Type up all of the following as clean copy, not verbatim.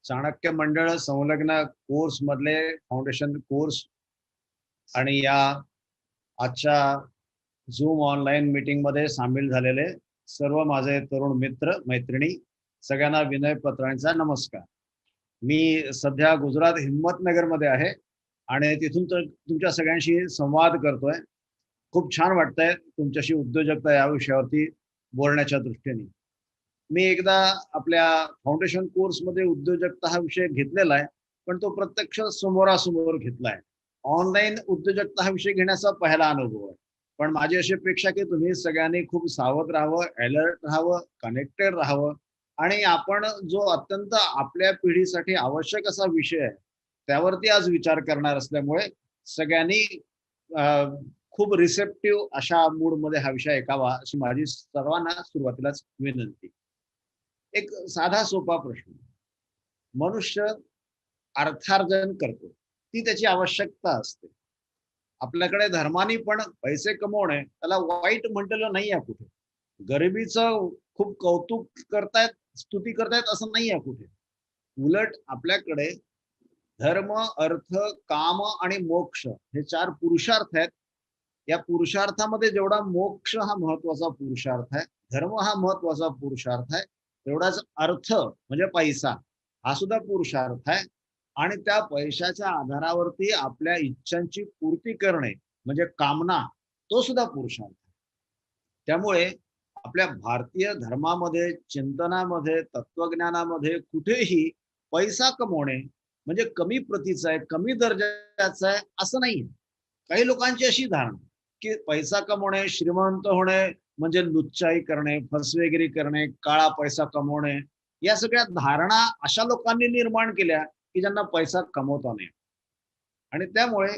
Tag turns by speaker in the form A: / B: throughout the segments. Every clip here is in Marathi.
A: चाणक्य मंडळ संलग्न कोर्स मधले फाउंडेशन कोर्स आणि या आजच्या झूम ऑनलाईन मीटिंग मध्ये सामील झालेले सर्व माझे तरुण मित्र मैत्रिणी सगळ्यांना विनय पत्रांचा नमस्कार. मी सध्या गुजरात हिम्मतनगर मध्ये आहे आणि तिथून तर तुमच्या सगळ्यांशी संवाद करतोय. खूप छान वाटतंय तुमच्याशी उद्योजकता या विषयावरती बोलण्याच्या दृष्टीने. मी एकदा आपल्या फाउंडेशन कोर्स मध्ये उद्योजकता हा विषय घेतलेला आहे, पण तो प्रत्यक्ष समोरासमोर घेतलाय. ऑनलाईन उद्योजकता हा विषय घेण्याचा पहिला अनुभव आहे. पण माझी अशी अपेक्षा की तुम्ही सगळ्यांनी खूप सावध राहावं, अलर्ट राहावं, कनेक्टेड राहावं आणि आपण जो अत्यंत आपल्या पिढीसाठी आवश्यक असा विषय आहे त्यावरती आज विचार करणार असल्यामुळे सगळ्यांनी अं, खूप रिसेप्टिव्ह अशा मूड मध्ये हा विषय ऐकावा अशी माझी सर्वांना सुरुवातीलाच विनंती. एक साधा सोपा प्रश्न. मनुष्य अर्थार्जन करतो, ती त्याची आवश्यकता असते. आपल्याकडे धर्मानी पण पैसे कमवणे त्याला वाईट म्हटलेलं नाही आहे कुठे. गरिबीचं खूप कौतुक करतायत, स्तुती करतायत असं नाही आहे कुठे. उलट आपल्याकडे धर्म, अर्थ, काम आणि मोक्ष हे चार पुरुषार्थ आहेत. या पुरुषार्थामध्ये जेवढा मोक्ष हा महत्वाचा पुरुषार्थ आहे, धर्म हा महत्वाचा पुरुषार्थ आहे, तेवढाच अर्थ म्हणजे पैसा हा सुद्धा पुरुषार्थ आहे. आणि त्या पैशाच्या आधारावरती आपल्या इच्छांची पूर्ती करणे म्हणजे कामना, तो सुद्धा पुरुषार्थ आहे. त्यामुळे आपल्या भारतीय धर्मामध्ये, चिंतनामध्ये, तत्वज्ञानामध्ये कुठेही पैसा कमवणे म्हणजे कमी प्रतीचा आहे, कमी दर्जाचा आहे असं नाही. काही लोकांची अशी धारणा की पैसा कमवणे, श्रीमंत होणे म्हणजे लुच्चाई करणे, फसवेगिरी करणे, काळा पैसा कमवणे, या सगळ्या धारणा अशा लोकांनी निर्माण केल्या की ज्यांना पैसा कमवता नाही. आणि त्यामुळे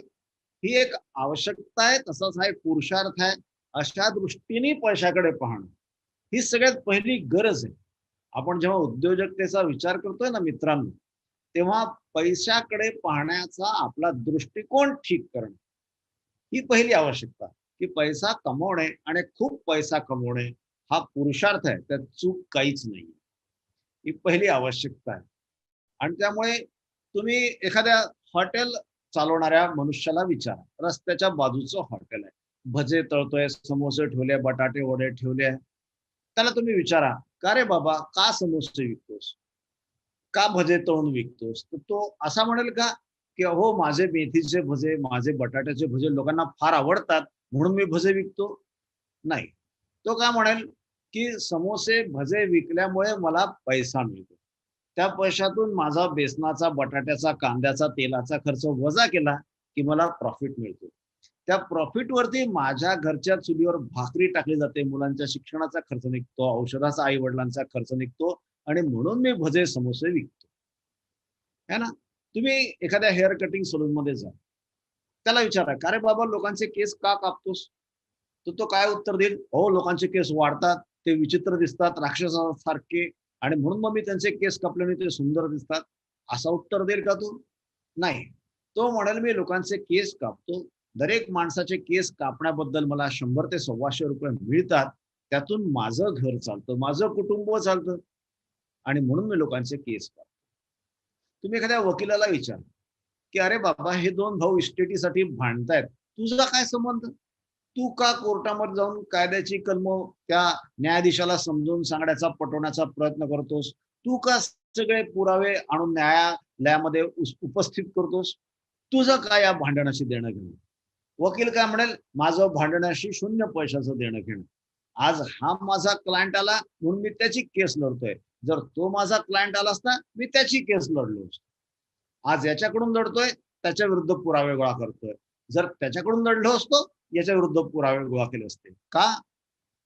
A: ही एक आवश्यकता आहे, तसाच हा एक पुरुषार्थ आहे. अशा दृष्टीने पैशाकडे पाहणं ही सगळ्यात पहिली गरज आहे. आपण जेव्हा उद्योजकतेचा विचार करतोय ना मित्रांनो, तेव्हा पैशाकडे पाहण्याचा आपला दृष्टिकोन ठीक करणं ही पहिली आवश्यकता. की पैसा कमवणे आणि खूप पैसा कमवणे हा पुरुषार्थ आहे, त्यात चूक काहीच नाही. ही पहिली आवश्यकता आहे. आणि त्यामुळे तुम्ही एखाद्या हॉटेल चालवणाऱ्या मनुष्याला विचारा, रस्त्याच्या बाजूचं हॉटेल आहे, भजे तळतोय, समोसे ठेवले, बटाटे वडे ठेवले, त्याला तुम्ही विचारा, का रे बाबा का समोसे विकतोस, का भजे तळून विकतोस, तर तो असा म्हणेल का की हो माझे मेथीचे भजे, माझे बटाट्याचे भजे लोकांना फार आवडतात म्हणून मी भजे विकतो? नाही. तो काय म्हणेल की समोसे भजे विकल्यामुळे मला पैसा मिळतो, त्या पैशातून माझा बेसनाचा, बटाट्याचा, कांद्याचा, तेलाचा खर्च वजा केला की मला प्रॉफिट मिळतो. त्या प्रॉफिट वरती माझ्या घरच्या चुलीवर भाकरी टाकली जाते, मुलांच्या शिक्षणाचा खर्च निघतो, औषधाचा आई वडिलांचा खर्च निघतो आणि म्हणून मी भजे समोसे विकतो. है ना? तुम्ही एखाद्या हेअर कटिंग सलून मध्ये जा, त्याला विचारा, का रे बाबा लोकांचे केस का कापतोस? तर तो काय उत्तर देईल? हो लोकांचे केस वाढतात, ते विचित्र दिसतात राक्षसासारखे, आणि म्हणून मग मी त्यांचे केस कापल्याने ते सुंदर दिसतात. असं उत्तर देईल का तू? नाही. तो म्हणेल मी लोकांचे केस कापतो, दरेक माणसाचे केस कापण्याबद्दल मला 100 ते 125 रुपये मिळतात, त्यातून माझं घर चालतं, माझं कुटुंब चालतं, आणि म्हणून मी लोकांचे केस कापतो. तुम्ही एखाद्या वकिलाला विचार की अरे बाबा हे दोन भाऊ इस्टेटीसाठी भांडतायत, तुझा काय संबंध? तू का कोर्टामध्ये जाऊन कायद्याची कलम त्या न्यायाधीशाला समजून सांगण्याचा, पटवण्याचा प्रयत्न करतोस? तू का सगळे पुरावे आणून न्यायालयामध्ये उपस्थित करतोस? तुझं काय या भांडणाशी देणं घेणं? वकील काय म्हणेल, माझं भांडणाशी शून्य पैशाचं देणं घेणं. आज हा माझा क्लायंट आला म्हणून मी त्याची केस लढतोय, जर तो माझा क्लायंट आला असता मी त्याची केस लढलो असतो. आज याच्याकडून लढतोय, त्याच्या विरुद्ध पुरावे गोळा करतोय. जर त्याच्याकडून लढलो असतो, याच्या विरुद्ध पुरावे गोळा केले असते. का?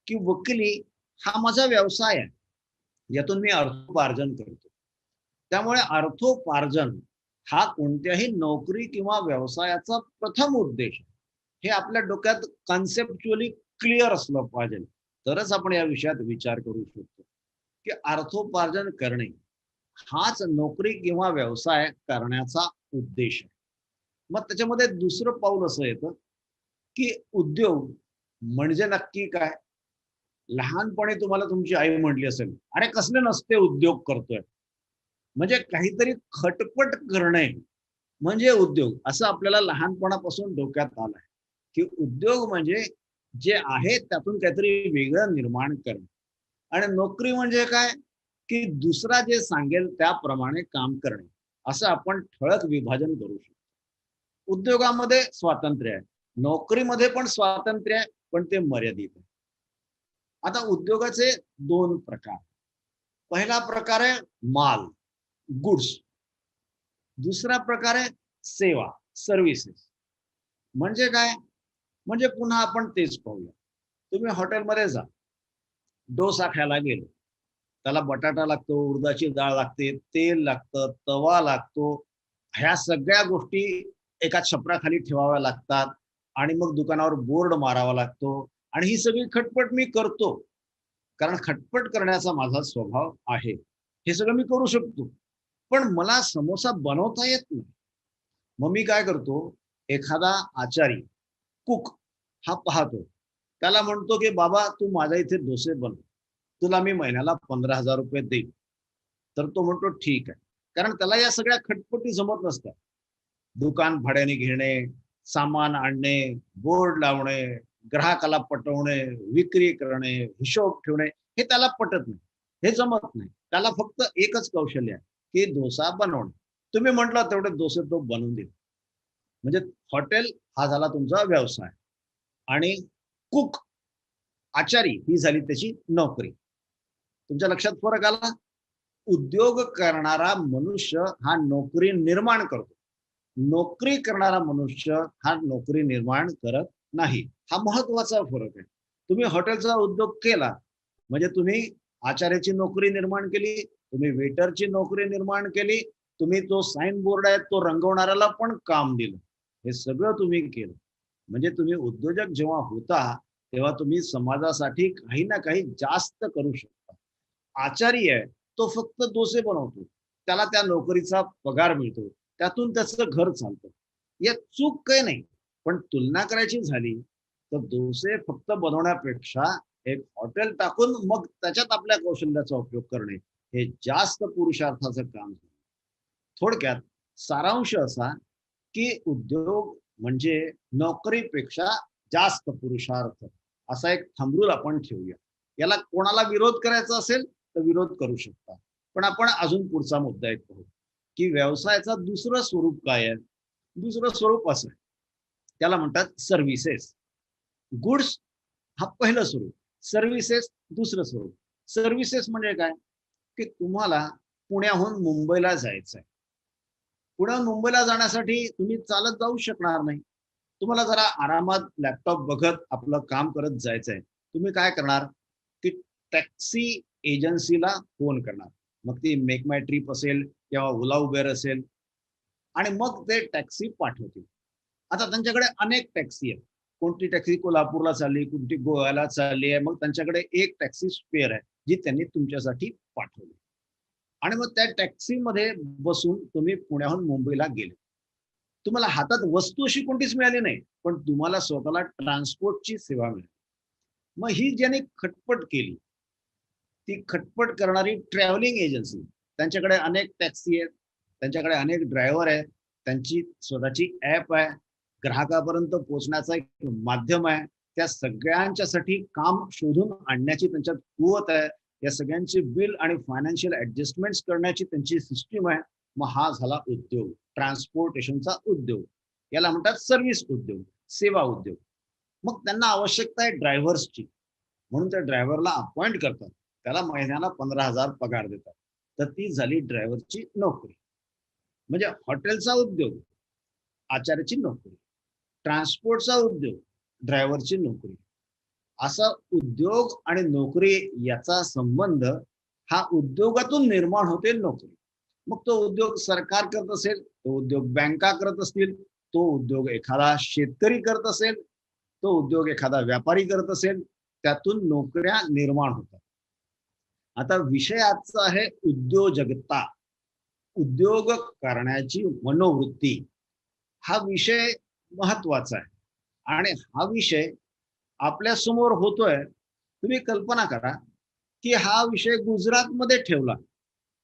A: की वकिली हा माझा व्यवसाय आहे, यातून मी अर्थोपार्जन करतो. त्यामुळे अर्थोपार्जन हा कोणत्याही नोकरी किंवा व्यवसायाचा प्रथम उद्देश आहे. हे आपल्या डोक्यात कन्सेप्च्युअली क्लिअर असलं पाहिजे, तरच आपण या विषयात विचार करू शकतो की अर्थोपार्जन करणे हाच नोकरी किंवा व्यवसाय करण्याचा उद्देश आहे. मग त्याच्यामध्ये दुसरं पाऊल असं येतं की उद्योग म्हणजे नक्की काय? लहानपणी तुम्हाला तुमची आई म्हटली असेल, अरे कसले नसते उद्योग करतोय. म्हणजे काहीतरी खटपट करणे म्हणजे उद्योग, असं आपल्याला लहानपणापासून डोक्यात आलंय, की उद्योग म्हणजे जे आहे त्यातून काहीतरी वेगळं निर्माण करणे. आणि नोकरी म्हणजे काय, की दुसरा जे सांगेल त्याप्रमाणे काम करणे, असं आपण ठळक विभाजन करू शकतो. उद्योगामध्ये स्वातंत्र्य आहे, नोकरीमध्ये पण स्वातंत्र्य आहे, पण ते मर्यादित आहे. आता उद्योगाचे दोन प्रकार. पहिला प्रकार आहे माल, गुड्स. दुसरा प्रकार आहे सेवा, सर्व्हिसेस. म्हणजे काय? म्हणजे पुन्हा आपण तेच पाहूया. तुम्ही हॉटेलमध्ये जा, डोसा खायला गेलो. त्याला बटाटा लागतो, उडदाची डाळ लागते, तेल लागतं, तवा लागतो. ह्या सगळ्या गोष्टी एका छपराखाली ठेवाव्या लागतात आणि मग दुकानावर बोर्ड मारावा लागतो आणि ही सगळी खटपट मी करतो. कारण खटपट करण्याचा माझा स्वभाव आहे. हे सगळं मी करू शकतो. पण मला समोसा बनवता येत नाही. मग मी काय करतो, एखादा आचारी, कुक हा पाहतो. त्याला म्हणतो, की "बाबा तू माझ्या इथे डोसे बनव. तुला मी महिन्याला ₹15,000 देईन." तर तो म्हणतो, "ठीक आहे." कारण त्याला या सगळ्या खटपटी जमत नसतात. दुकान भाड्याने घेणे, सामान आणणे, बोर्ड लावणे, ग्राहकाला पटवणे, विक्री करणे, हिशोब ठेवणे, हे त्याला पटत नाही. हे जमत नाही. त्याला फक्त एकच कौशल्य आहे, की डोसा बनवणे. तुम्ही म्हटलं तेवढे डोसे तो बनवून देईल. म्हणजे हॉटेल हा झाला तुमचा व्यवसाय आणि कुक, आचारी ही झाली त्याची नोकरी. तुमच्या लक्षात फरक आला? उद्योग करणारा मनुष्य हा नोकरी निर्माण करतो. नोकरी करणारा मनुष्य हा नोकरी निर्माण करत नाही. हा महत्वाचा फरक आहे. तुम्ही हॉटेलचा उद्योग केला, म्हणजे तुम्ही आचार्याची नोकरी निर्माण केली, तुम्ही वेटरची नोकरी निर्माण केली, तुम्ही तो साइन बोर्ड आहे तो रंगवणाऱ्याला पण काम दिलं. हे सगळं तुम्ही केलं. म्हणजे तुम्ही उद्योजक जेव्हा होता, तेव्हा तुम्ही समाजासाठी काही ना काही जास्त करू शकता. आचारी आहे, तो फक्त डोसे बनवतो. त्याला त्या नोकरीचा पगार मिळतो. त्यातून त्याचं घर चालतं. यात चूक काही नाही. पण तुलना करायची झाली, तर डोसे फक्त बनवण्यापेक्षा एक हॉटेल टाकून मग त्याच्यात आपल्या कौशल्याचा उपयोग करणे, हे जास्त पुरुषार्थाचं काम. थोडक्यात सारांश असा, की उद्योग म्हणजे नोकरीपेक्षा जास्त पुरुषार्थ, असा एक थंबरूल आपण ठेवूया. याला कोणाला विरोध करायचा असेल तर विरोध करू शकता. पण आपण अजून पुढचा मुद्दा एक पाहू, की व्यवसायाचं दुसरं स्वरूप काय आहे? दुसरं स्वरूप असं आहे. त्याला म्हणतात सर्व्हिसेस. गुड्स हा पहिलं स्वरूप, सर्व्हिसेस दुसरं स्वरूप. सर्व्हिसेस म्हणजे काय? की तुम्हाला पुण्याहून मुंबईला जायचंय. पुढं मुंबईला जाण्यासाठी तुम्ही चालत जाऊ शकणार नाही. तुम्हाला जरा आरामात लॅपटॉप बघत आपलं काम करत जायचंय. तुम्ही काय करणार, की टॅक्सी एजन्सीला फोन करणार. मग ती मेक माय ट्रिप असेल किंवा ओला उबेर असेल आणि मग ते टॅक्सी पाठवतील. आता त्यांच्याकडे अनेक टॅक्सी आहेत. कोणती टॅक्सी कोल्हापूरला चालली, कोणती गोव्याला चालली आहे. मग त्यांच्याकडे एक टॅक्सी स्पेअर आहे, जी त्यांनी तुमच्यासाठी पाठवली. आणि मग त्या टॅक्सीमध्ये बसून तुम्ही पुण्याहून मुंबईला गेले. तुम्हाला हातात वस्तू अशी कोणतीच मिळाली नाही, पण तुम्हाला स्वतःला ट्रान्सपोर्टची सेवा मिळाली. मग ही ज्याने खटपट केली, ती खटपट करणारी ट्रॅव्हलिंग एजन्सी. त्यांच्याकडे अनेक टॅक्सी आहेत, त्यांच्याकडे अनेक ड्रायव्हर आहेत, त्यांची स्वतःची ॲप आहे, ग्राहकापर्यंत पोहोचण्याचं एक माध्यम आहे. त्या सगळ्यांच्यासाठी काम शोधून आणण्याची त्यांच्यात कुवत आहे. या सगळ्यांचे बिल आणि फायनान्शियल ॲडजस्टमेंट्स करण्याची त्यांची सिस्टम आहे. मग हा झाला उद्योग, ट्रान्सपोर्टेशनचा उद्योग. याला म्हणतात सर्व्हिस उद्योग, सेवा उद्योग. मग त्यांना आवश्यकता आहे ड्रायव्हर्सची. म्हणून त्या ड्रायव्हरला अपॉइंट करतात. त्याला महिन्याला 15,000 पगार देतात. तर ती झाली ड्रायव्हरची नोकरी. म्हणजे हॉटेलचा उद्योग, आचार्याची नोकरी. ट्रान्सपोर्टचा उद्योग, ड्रायव्हरची नोकरी. असा उद्योग आणि नोकरी याचा संबंध हा उद्योगातून निर्माण होते नोकरी. मग तो उद्योग सरकार करत असेल, तो उद्योग बँका करत असतील, तो उद्योग एखादा शेतकरी करत असेल, तो उद्योग एखादा व्यापारी करत असेल, त्यातून नोकऱ्या निर्माण होतात. आता विषय आजचा आहे उद्योजकता, उद्योग करण्याची मनोवृत्ती. हा विषय महत्वाचा आहे आणि हा विषय आपल्या समोर होतोय. तुम्ही कल्पना करा, की हा विषय गुजरातमध्ये ठेवला,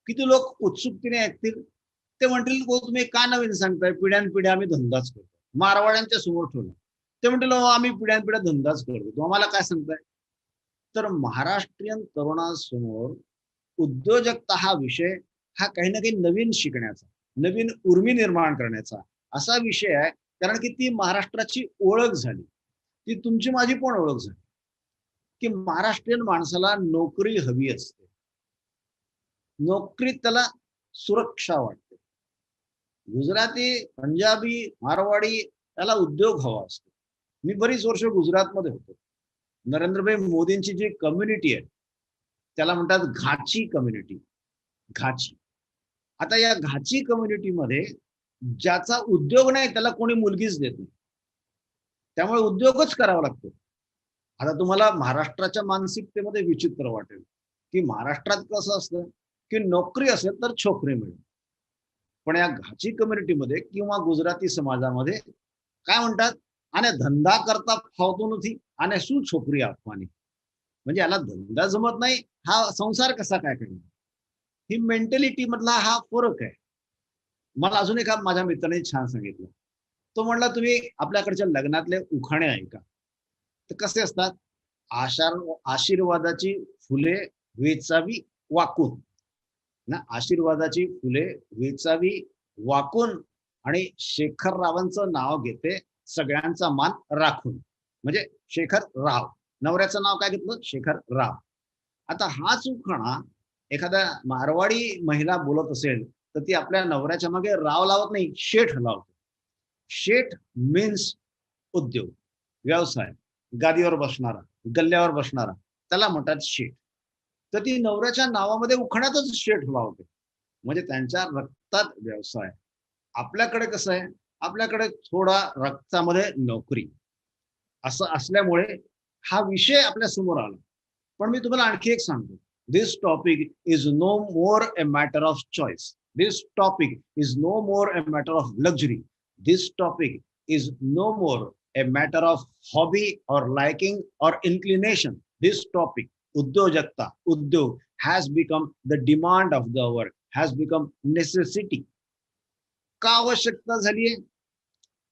A: किती लोक उत्सुकतेने ऐकतील. ते म्हणतील तुम्ही का नवीन सांगताय, पिढ्यानपिढ्या आम्ही धंदाच करतो. मारवाड्यांच्या समोर ठेवलं. ते म्हणतील आम्ही पिढ्यानपिढ्या धंदाच करतो, तुम्हाला काय सांगताय. तर महाराष्ट्रीयन तरुणांसमोर उद्योजकता हा विषय हा काही ना काही नवीन शिकण्याचा, नवीन उर्मी निर्माण करण्याचा असा विषय आहे. कारण की ती महाराष्ट्राची ओळख झाली, ती तुमची माझी पण ओळख झाली की महाराष्ट्रीयन माणसाला नोकरी हवी असते. नोकरीत त्याला सुरक्षा वाटते. गुजराती, पंजाबी, मारवाडी त्याला उद्योग हवा असतो. मी बरीच वर्ष गुजरातमध्ये होतो. नरेंद्रभाई मोदींची जी कम्युनिटी आहे त्याला म्हणतात घाची कम्युनिटी. घाची. आता या घाची कम्युनिटीमध्ये ज्याचा उद्योग नाही त्याला कोणी मुलगीच देत नाही. त्यामुळे उद्योगच करावा लागतो. आता तुम्हाला महाराष्ट्राच्या मानसिकतेमध्ये विचित्र वाटेल की महाराष्ट्रात कसं असतं की नोकरी असेल तर छोकरी मिळेल. पण या घाची कम्युनिटीमध्ये किंवा गुजराती समाजामध्ये काय म्हणतात, आणि धंदा करता फावतो नथी आणि શું છોકરી આપવાની. म्हणजे याला धंदा जमत नाही, हा संसार कसा काय करणार. ही मेंटॅलिटी मधला हा फरक आहे. मला अजून एका माझ्या मित्राने छान सांगितलं. तो म्हणला तुम्ही आपल्याकडच्या लग्नातले उखाणे ऐका. तर कसे असतात, आशीर्वादाची फुले वेचावी वाकून ना, आशीर्वादाची फुले वेचावी वाकून आणि शेखररावांचं नाव घेते सगळ्यांचा मान राखून. म्हणजे शेखर राव, नवऱ्याचं नाव काय घेतलं, शेखर राव. आता हाच उखाणा एखाद्या मारवाडी महिला बोलत असेल तर ती आपल्या नवऱ्याच्या मागे राव लावत नाही, शेठ लावते. शेठ मीन्स उद्योग, व्यवसाय, गादीवर बसणारा, गल्ल्यावर बसणारा, त्याला म्हणतात शेठ. तर ती नवऱ्याच्या नावामध्ये उखाण्यातच शेठ लावते. म्हणजे त्यांच्या रक्तात व्यवसाय. आपल्याकडे कसं आहे, आपल्याकडे थोडा रक्तामध्ये नोकरी असं असल्यामुळे हा विषय आपल्या समोर आला. पण मी तुम्हाला आणखी एक सांगतो, this topic is no more a matter of choice. This topic is no more a matter of luxury. This topic is no more a matter of hobby or liking or inclination. This topic, उद्योजकता, उद्योग, has become the demand of the hour, has become necessity. का आवश्यकता झालीये,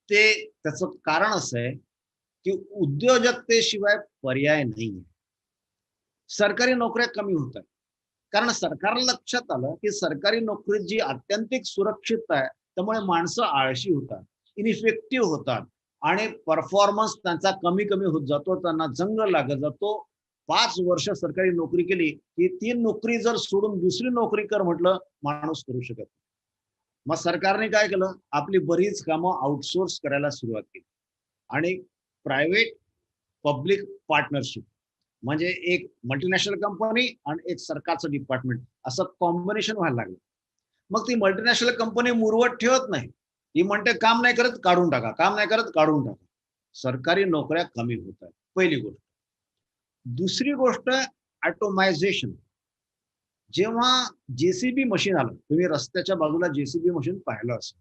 A: ते त्याचं कारण असं आहे की उद्योजकतेशिवाय पर्याय नाहीये. सरकारी नोकऱ्या कमी होत आहेत कारण सरकारला लक्षात आलं की सरकारी नोकरीत जी आत्यंतिक सुरक्षितता आहे त्यामुळे माणसं आळशी होतात, इनइफेक्टिव्ह होतात आणि परफॉर्मन्स त्यांचा कमी कमी होत जातो, त्यांना जंग लागत जातो. 5 वर्ष सरकारी नोकरी केली की ती नोकरी जर सोडून दुसरी नोकरी कर म्हटलं, माणूस करू शकत नाही. मग सरकारने काय केलं, आपली बरीच कामं आउटसोर्स करायला सुरुवात केली आणि प्रायव्हेट पब्लिक पार्टनरशिप म्हणजे एक मल्टीनॅशनल कंपनी आणि एक सरकारचं डिपार्टमेंट असं कॉम्बिनेशन व्हायला लागलं. मग ती मल्टीनॅशनल कंपनी मुरवत ठेवत नाही, ती म्हणते काम नाही करत काढून टाका, काम नाही करत काढून टाका. सरकारी नोकऱ्या कमी होत आहेत, पहिली गोष्ट. दुसरी गोष्ट ऑटोमायझेशन. जेव्हा जेसीबी मशीन आलं, तुम्ही रस्त्याच्या बाजूला जेसीबी मशीन पाहिलं असेल,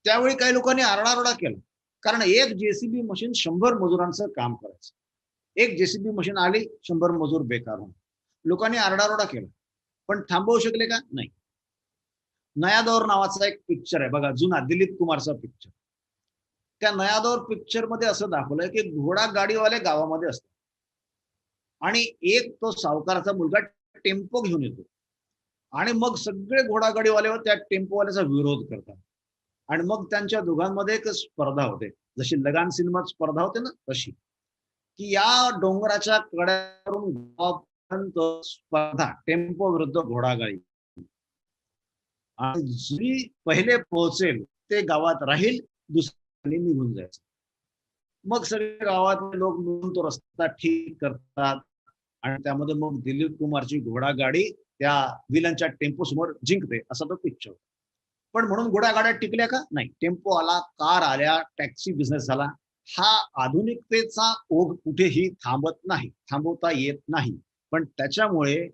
A: त्यावेळी काही लोकांनी आरडाओरडा केला कारण एक जेसीबी मशीन 100 मजुरांचं काम करायचं. एक जेसीबी मशीन आली, 100 मजूर बेकार होऊन. लोकांनी आरडाओरडा केला पण थांबवू शकले का, नाही. नया दौर नावाचा एक पिक्चर आहे बघा, जुना दिलीप कुमारचा पिक्चर. त्या नया दौर पिक्चर मध्ये असं दाखवलंय की घोडा गाडीवाले गावामध्ये असतात आणि एक तो सावकाराचा मुलगा टेम्पो घेऊन येतो आणि मग सगळे घोडागाडीवाले त्या टेम्पोवाल्याचा विरोध करतात आणि मग त्यांच्या दोघांमध्ये एक स्पर्धा होते, जशी लगान सिनेमात स्पर्धा होते ना तशी, की या डोंगराच्या कड्यावरून गावापर्यंत स्पर्धा, टेम्पो विरुद्ध घोडागाडी. आणि जी पहिले पोहोचेल ते गावात राहील, दुसऱ्याने निघून जायचं. मग सगळे गावातले लोक मिळून तो रस्ता ठीक करतात आणि त्यामध्ये मग दिलीप कुमारची घोडागाडी त्या विलनच्या टेम्पो समोर जिंकते, असा तो पिक्चर. पण म्हणून घोडागाड्या टिकल्या का, नाही. टेम्पो आला, कार आल्या, टॅक्सी बिझनेस झाला. हा आधुनिकतेचा ओघ कुठेही थांबत नाही, थांबवता येत नाही. पण त्याच्यामुळे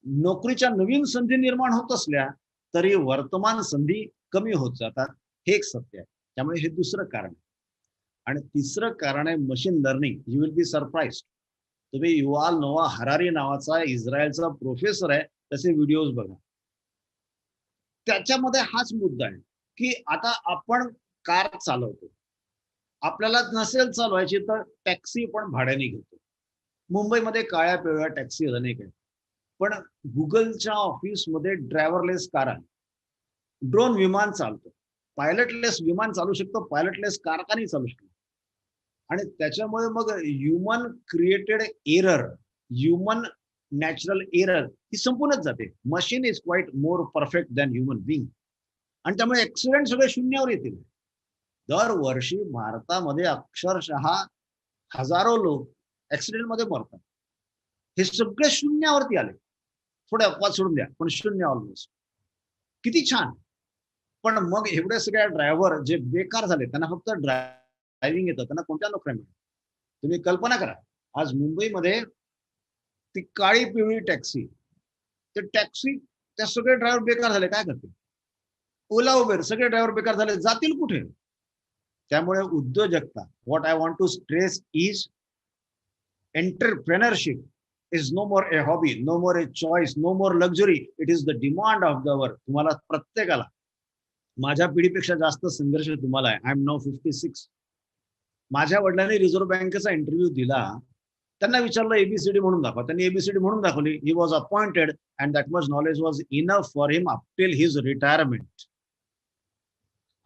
A: नोकरीच्या नवीन संधी निर्माण होत असल्या तरी वर्तमान संधी कमी होत जातात, हे एक सत्य आहे. त्यामुळे हे दुसरं कारण आहे. आणि तिसरं कारण आहे machine learning. You will be surprise. तुम्ही युवाल नोआ हरारी नावाचा इस्रायलचा प्रोफेसर आहे, त्याचे व्हिडिओज बघा. त्याच्यामध्ये हाच मुद्दा आहे की आता आपण कार चालवतो, आपल्याला नसेल चालवायची तर टॅक्सी पण भाड्याने घेतो. मुंबईमध्ये काळ्या पिवळ्या टॅक्सी अनेक आहेत, पण गुगलच्या ऑफिसमध्ये ड्रायव्हरलेस कार आहे, ड्रोन विमान चालतो, पायलटलेस विमान चालू शकतो, पायलटलेस कार का नाही चालू शकतो. आणि त्याच्यामुळे मग human created error, human natural error ही संपूनच जाते. Machine is quite more perfect than human being. आणि त्यामुळे ऍक्सिडेंट सगळे शून्यावर येतील. दरवर्षी भारतामध्ये अक्षरशः हजारो लोक ऍक्सिडेंट मध्ये मरतात. हे सगळे शून्यावरती आले. थोडे अपवाद सोडून द्या, पण शून्य ऑलमोस्ट. किती छान. पण मग एवढे सगळे ड्रायव्हर जे बेकार झाले, त्यांना फक्त ड्रायव्हिंग येतं, त्यांना कोणत्या नोकऱ्या मिळतात? तुम्ही कल्पना करा, आज मुंबईमध्ये ती काळी पिवळी टॅक्सी, ते टॅक्सी, त्या सगळे ड्रायव्हर बेकार झाले, काय करतील? ओला उबेर सगळे ड्रायव्हर बेकार झाले, जातील कुठे? त्यामुळे उद्योजकता, what I want to stress is entrepreneurship is no more a hobby, no more a choice, no more luxury. It is the demand of the hour. तुम्हाला प्रत्येकाला, माझ्या पिढीपेक्षा जास्त संघर्ष तुम्हाला आहे. I am now 56. माझ्या वडिलांनी रिझर्व्ह बँकेचा इंटरव्ह्यू दिला. त्यांना विचारलं एबीसीडी म्हणून दाखवा. त्यांनी एबीसीडी म्हणून दाखवली. He was appointed and that much knowledge was enough for him up till his retirement.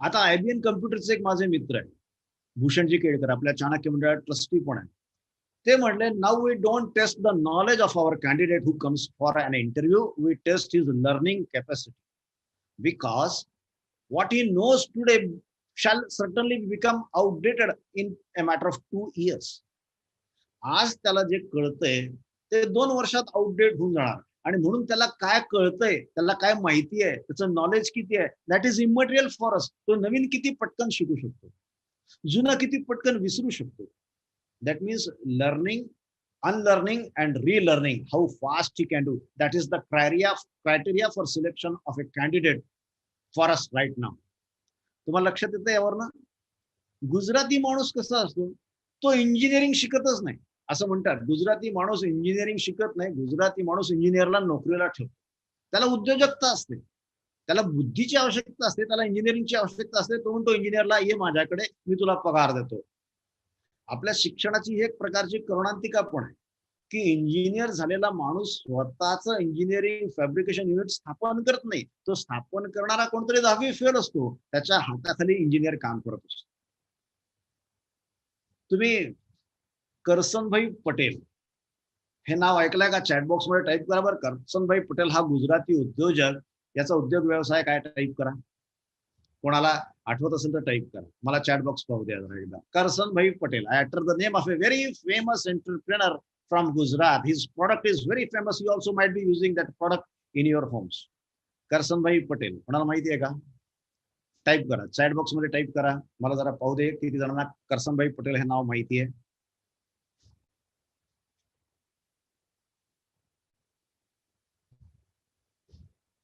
A: आता आयबीएन कम्प्युटरचे एक माझे मित्र आहे, भूषणजी केळकर, आपल्या चाणक्य मंडळात ट्रस्टी पण आहे. ते म्हणले, now we don't test the knowledge of our candidate who comes for an interview, we test his learning capacity, because what he knows today shall certainly become outdated in a matter of 2 years. आज त्याला जे कळतंय ते 2 वर्षात आउटडेट होऊन जाणार. आणि म्हणून त्याला काय कळतंय, त्याला काय माहिती आहे, त्याचं नॉलेज किती आहे, that is immaterial for us. तो नवीन किती पटकन शिकू शकतो, जुना किती पटकन विसरू शकतो. That means learning, unlearning and relearning, how fast he can do. That is the criteria for selection of a candidate for us right now. तुम्हाला लक्षात येतं यावरनं? गुजराती माणूस कसा असतो, तो इंजिनिअरिंग शिकतच नाही. असं म्हणतात, गुजराती माणूस इंजिनिअरिंग शिकत नाही, गुजराती माणूस इंजिनिअरला नोकरीला ठेवतो. त्याला उद्योजकता असते, त्याला बुद्धीची आवश्यकता असते, त्याला इंजिनिअरिंगची आवश्यकता असते. तो म्हणतो इंजिनिअरला, ये माझ्याकडे, मी तुला पगार देतो. आपल्या शिक्षणाची एक प्रकारची करुणांतिका पण आहे की इंजिनियर झालेला माणूस स्वतःचं इंजिनिअरिंग फॅब्रिकेशन युनिट स्थापन करत नाही. तो स्थापन करणारा कोणतरी 10वी फेल असतो, त्याच्या हाताखाली इंजिनियर काम करत असतो. तुम्ही करसनभाई पटेल हे नाव ऐकलंय का? चॅटबॉक्स मध्ये टाईप करा बरं, करसनभाई पटेल हा गुजराती उद्योजक, याचा उद्योग व्यवसाय काय, टाईप करा. कोणाला आठवत असेल तर टाईप करा, मला चॅट बॉक्स पाहू द्या जरा एकदा. Karsanbhai Patel, I utter the name of a very famous entrepreneur from Gujarat. His product is very famous. You also might be using that product in your homes. Karsanbhai Patel कोणाला माहिती आहे का? टाईप करा, चॅट बॉक्स मध्ये टाईप करा, मला जरा पाहू दे किती जणांना करसनभाई पटेल हे नाव माहिती आहे.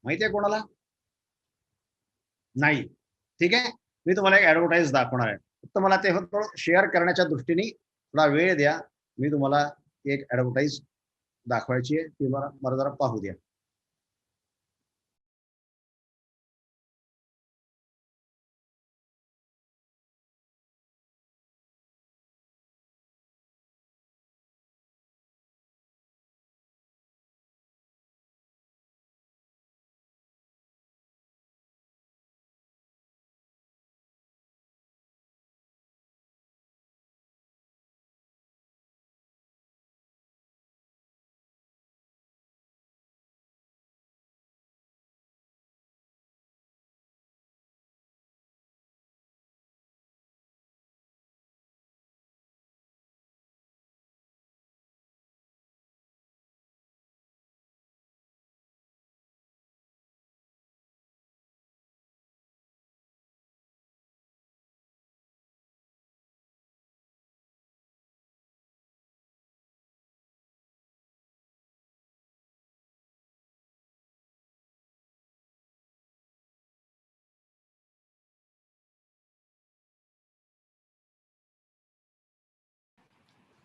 A: माहिती आहे कोणाला? नाही. ठीक आहे, मी तुम्हाला एक ऍडव्हर्टाईज दाखवणार आहे. फक्त मला ते शेअर करण्याच्या दृष्टीने थोडा वेळ द्या. मी तुम्हाला एक ऍडव्हर्टाईज दाखवायची आहे, ती मला जरा पाहू द्या.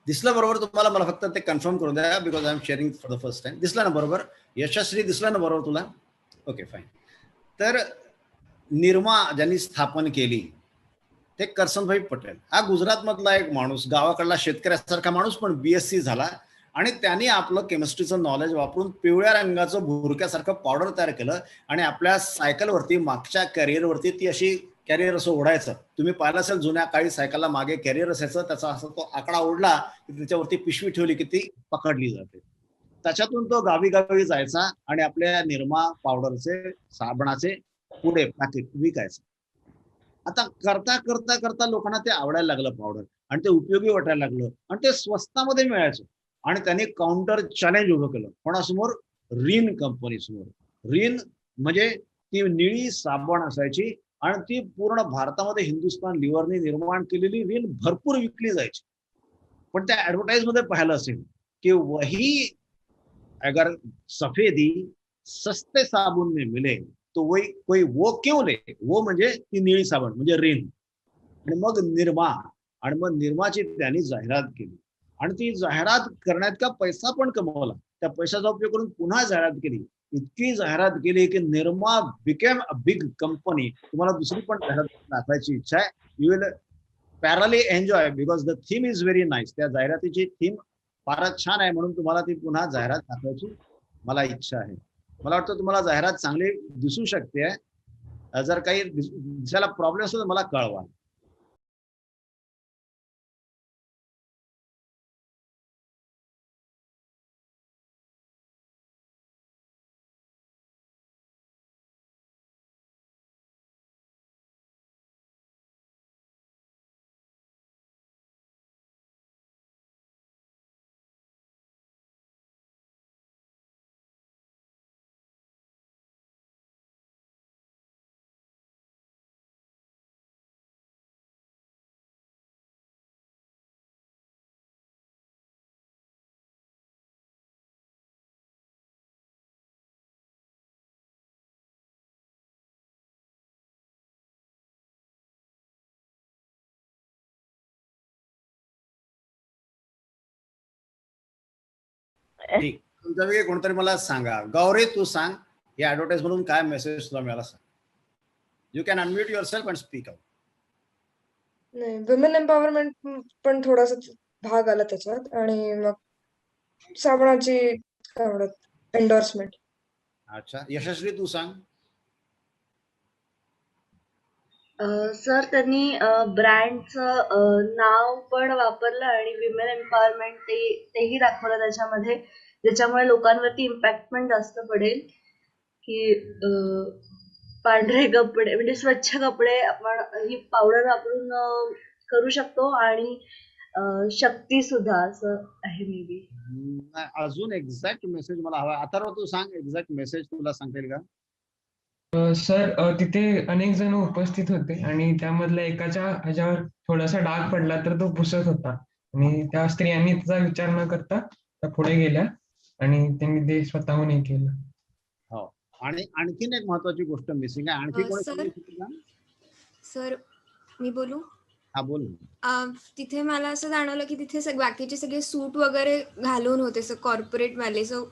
A: दिसलं बरोबर तुम्हाला? मला फक्त ते कन्फर्म करून द्या, because I am sharing for the first time. दिसला ना बरोबर? यशस्वी दिसला ना बरोबर तुला? Okay fine. तर निरमा ज्यांनी स्थापन केली ते करसनभाई पटेल, हा गुजरातमधला एक माणूस, गावाकडला शेतकऱ्यासारखा माणूस, पण BSc झाला आणि त्यांनी आपलं केमिस्ट्रीचं नॉलेज वापरून पिवळ्या रंगाचं भुरक्यासारखं पावडर तयार केलं आणि आपल्या सायकलवरती मागच्या कॅरियरवरती ती अशी कॅरियर असं ओढायचं. तुम्ही पाहिलं असेल जुन्या काळी सायकलला मागे कॅरियर असायचं, त्याचा असा तो आकडा ओढला की त्याच्यावरती पिशवी ठेवली की ती पकडली जाते. त्याच्यातून तो गावी गावी जायचा आणि आपल्या निरमा पावडरचे साबणाचे पुढे पॅकेट विकायचं. आता करता करता करता लोकांना ते आवडायला लागलं पावडर आणि ते उपयोगी वाटायला लागलं आणि ते स्वस्तामध्ये मिळायचं आणि त्यांनी काउंटर चॅलेंज उभं केलं कोणासमोर? रिन कंपनी समोर. रिन म्हणजे ती निळी साबण असायची आणि ती पूर्ण भारतामध्ये हिंदुस्थान लिव्हरने निर्माण केलेली रिन भरपूर विकली जायची. पण त्या ऍडव्हर्टाईज मध्ये पाहिलं असेल की वही अगर सफेदी सस्ते साबुन में मिले तो वही कोई वो क्यों ले, वो म्हणजे ती निळी साबण म्हणजे रिन. आणि मग निरमा, आणि मग निर्माची त्यांनी जाहिरात केली आणि ती जाहिरात करण्यात का पैसा पण कमवला. त्या पैशाचा उपयोग करून पुन्हा जाहिरात केली. इतकी जाहिरात केली की Nirma became a big company. तुम्हाला दुसरी पण जाहिरात दाखवायची इच्छा आहे, you will purely enjoy because the theme is very nice. त्या जाहिरातीची थीम फारच छान आहे, म्हणून तुम्हाला ती पुन्हा जाहिरात दाखवायची मला इच्छा आहे. मला वाटतं तुम्हाला जाहिरात चांगली दिसू शकते. जर काही दिसायला प्रॉब्लेम असेल तर मला कळवा. ठीक. तुमच्यापैकी कोणतरी मला सांगा. गौरी तू सांग, या ऍडव्हर्टाईज मधून काय मेसेज तुला मिळाला सांग. You can unmute your self and speak out.
B: नाही, वुमेन एम्पॉवरमेंट पण थोडासा भाग आला त्याच्यात आणि मग साबणाची काय म्हणतात एन्डोर्समेंट.
A: अच्छा, यशस्वी तू सांग.
C: सर त्यांनी ब्रँडचं नाव पण वापरलं आणि विमेन एम्पॉवरमेंट तेही दाखवलं त्याच्यामध्ये, ज्याच्यामुळे लोकांवरती इम्पॅक्ट पण जास्त पडेल की पांढरे कपडे म्हणजे स्वच्छ कपडे आपण ही पावडर वापरून करू शकतो आणि शक्ती सुद्धा असं आहे मे बी.
A: अजून एक्झॅक्ट मेसेज मला हवा. अथर्व तू सांग, एक्झॅक्ट मेसेज तुला सांगता येईल का?
D: सर तिथे अनेक जण उपस्थित होते आणि त्यामधल्या एकाच्या ह्याच्यावर थोडासा डाग पडला तर तो पुसत होता आणि त्या स्त्रियांनी त्याचा विचार न करता त्या पुढे गेल्या आणि त्यांनी ते स्वतःहून हे केलं.
A: हो. आणि आणखीन एक महत्वाची गोष्ट मिसिंग आहे. आणखी कोणी
E: सर
A: सांगू शकतो का?
E: सर मी बोलू?
A: हा बोल.
E: तिथे मला असं जाणवलं की तिथे बाकीचे सगळे सूट वगैरे घालून होते कॉर्पोरेट वाले. सो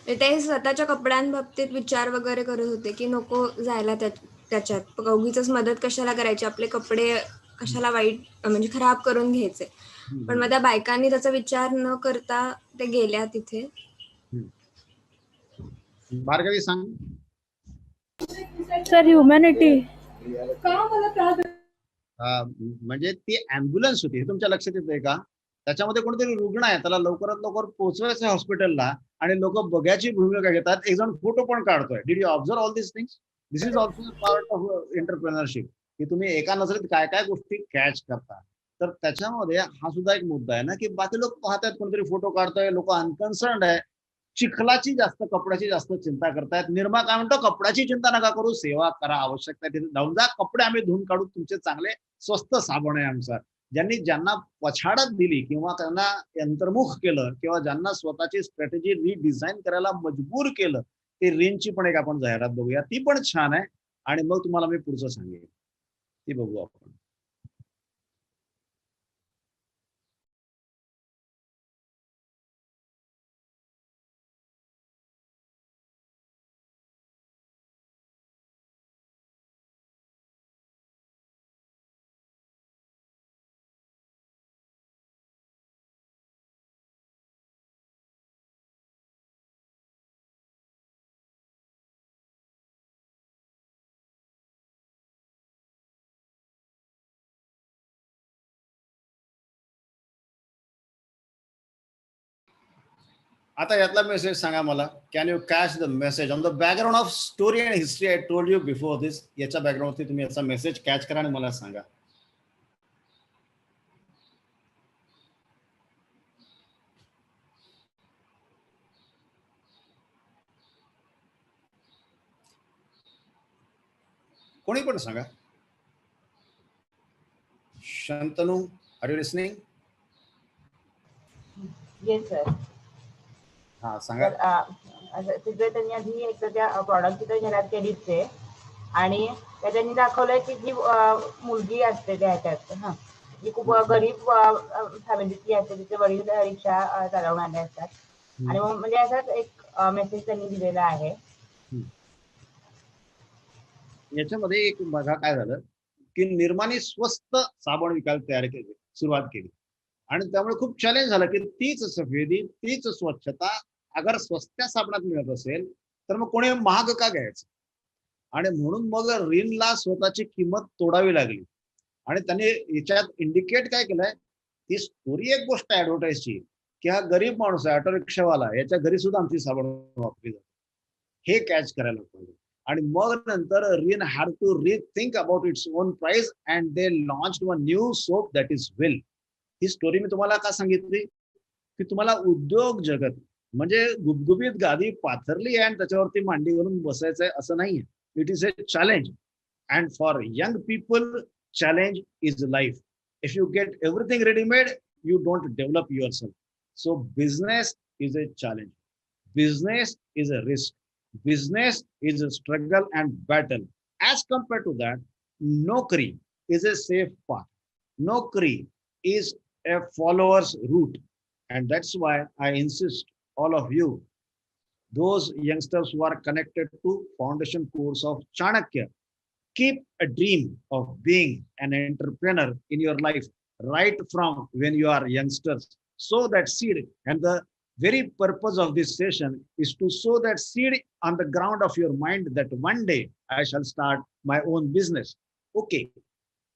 E: ते स्वतःच्या कपड्यांबाबतीत विचार वगैरे करत होते की नको जायला त्याच्यात उगीचच मदत कशाला करायची, आपले कपडे कशाला वाईट म्हणजे खराब करून घ्यायचे. पण मग त्या बायकांनी त्याचा विचार न करता ते गेल्या तिथे.
A: भार्गवी सांग.
F: Sir humanity.
A: म्हणजे ती अँब्युलन्स होती, हे तुमच्या लक्षात येतंय का? त्याच्यामध्ये कोणतरी रुग्ण आहे, त्याला लवकरात लवकर पोहोचवायचं हॉस्पिटलला आणि लोक बघ्याची भूमिका घेतात. एक जण फोटो पण काढतोय. Did you observe all this things? This is also part of entrepreneurship, की तुम्ही एका नजरेत काय काय गोष्टी कॅच करता. तर त्याच्यामध्ये हा सुद्धा एक मुद्दा आहे ना, की बाकी लोक पाहतात, कोणतरी फोटो काढतोय, लोक अनकन्सर्न्ड आहे. चिखलाची जास्त, कपड्याची जास्त चिंता करतायत. निर्मा काय म्हणतो, कपड्याची चिंता नका करू, सेवा करा, आवश्यकता तिथे जाऊन जा, कपडे आम्ही धुवून काढू, तुमचे चांगले स्वस्त साबण आहे आमचा. ज्यांना पछाडत दिली किंवा त्यांना अंतर्मुख केलं किंवा ज्यांना स्वतःची स्ट्रॅटेजी रिडिझाईन करायला मजबूर केलं, ते रिनची पण एक आपण जाहिरात बघूया. ती पण छान आहे आणि मग तुम्हाला मी पुढचं सांगेन, ती बघू आपण. आता यातला मेसेज सांगा मला. Can you catch the message on the background of story and history I told you before this. याच्या बॅकग्राऊंडवरती तुम्ही याचा मेसेज कॅच करा आणि मला सांगा. कोणी पण सांगा. Shantanu, are you listening?
F: Yes sir.
A: हा सांगा.
F: तर तिथे त्यांनी आधी एक तर त्या प्रॉडक्टची तर जाहिरात केलीच आहे आणि त्यांनी दाखवलंय की जी मुलगी असते त्या ह्याच्यात हा जी खूप गरीब फॅमिलीतली असते, तिचे वडील रिक्षा चालवणारे असतात आणि मग म्हणजे असाच एक मेसेज त्यांनी दिलेला आहे.
A: याच्यामध्ये एक बघा काय झालं की निर्माने स्वस्त साबण विकायला तयार केली, सुरुवात केली आणि त्यामुळे खूप चॅलेंज झालं की तीच सफेदी, तीच स्वच्छता अगर स्वस्त्या साबणात मिळत असेल तर मग कोणी महाग का घ्यायचं. आणि म्हणून मग रिनला स्वतःची किंमत तोडावी लागली आणि त्याने याच्यात इंडिकेट काय केलंय, ती स्टोरी एक गोष्ट ऍडव्हर्टाईजची की हा गरीब माणूस आहे, ऑटो रिक्षावाला, याच्या घरी सुद्धा आमची साबण वापरली जाते, हे कॅच करायला पाहिजे. आणि मग नंतर Rin had to rethink about its own price and they launch one new soap that is Wheel. ही स्टोरी मी तुम्हाला का सांगितली की तुम्हाला उद्योग जगत म्हणजे गुबगुबीत गादी पाथरली आणि त्याच्यावरती मांडी घालून बसायचंय असं नाहीये. It is a challenge, and for young people challenge is life. If you get everything ready made, you don't develop yourself. So business is a challenge, business is a risk, business is a struggle and battle. As compared to that, Naukri is a safe path, Naukri is a follower's route, and that's why I insist all of you, those youngsters who are connected to foundation course of Chanakya, keep a dream of being an entrepreneur in your life right from when you are youngsters. Sow that seed, and the very purpose of this session is to sow that seed on the ground of your mind that one day I shall start my own business. Okay,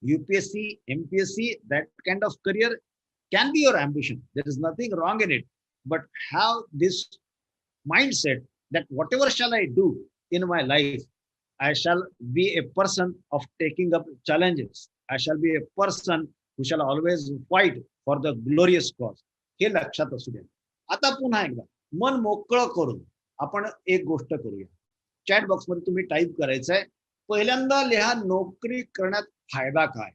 A: UPSC, MPSC, that kind of career can be your ambition. There is nothing wrong in it, but have this mindset that whatever shall I do in my life, I shall be a person of taking up challenges. I shall be a person who shall always fight for the glorious cause. हे लक्षात असू द्या. आता पुन्हा एकदा मन मोकळं करून आपण एक गोष्ट करूया. चॅट बॉक्समध्ये तुम्ही टाईप करायचंय, पहिल्यांदा लिहा नोकरी करण्यात फायदा काय,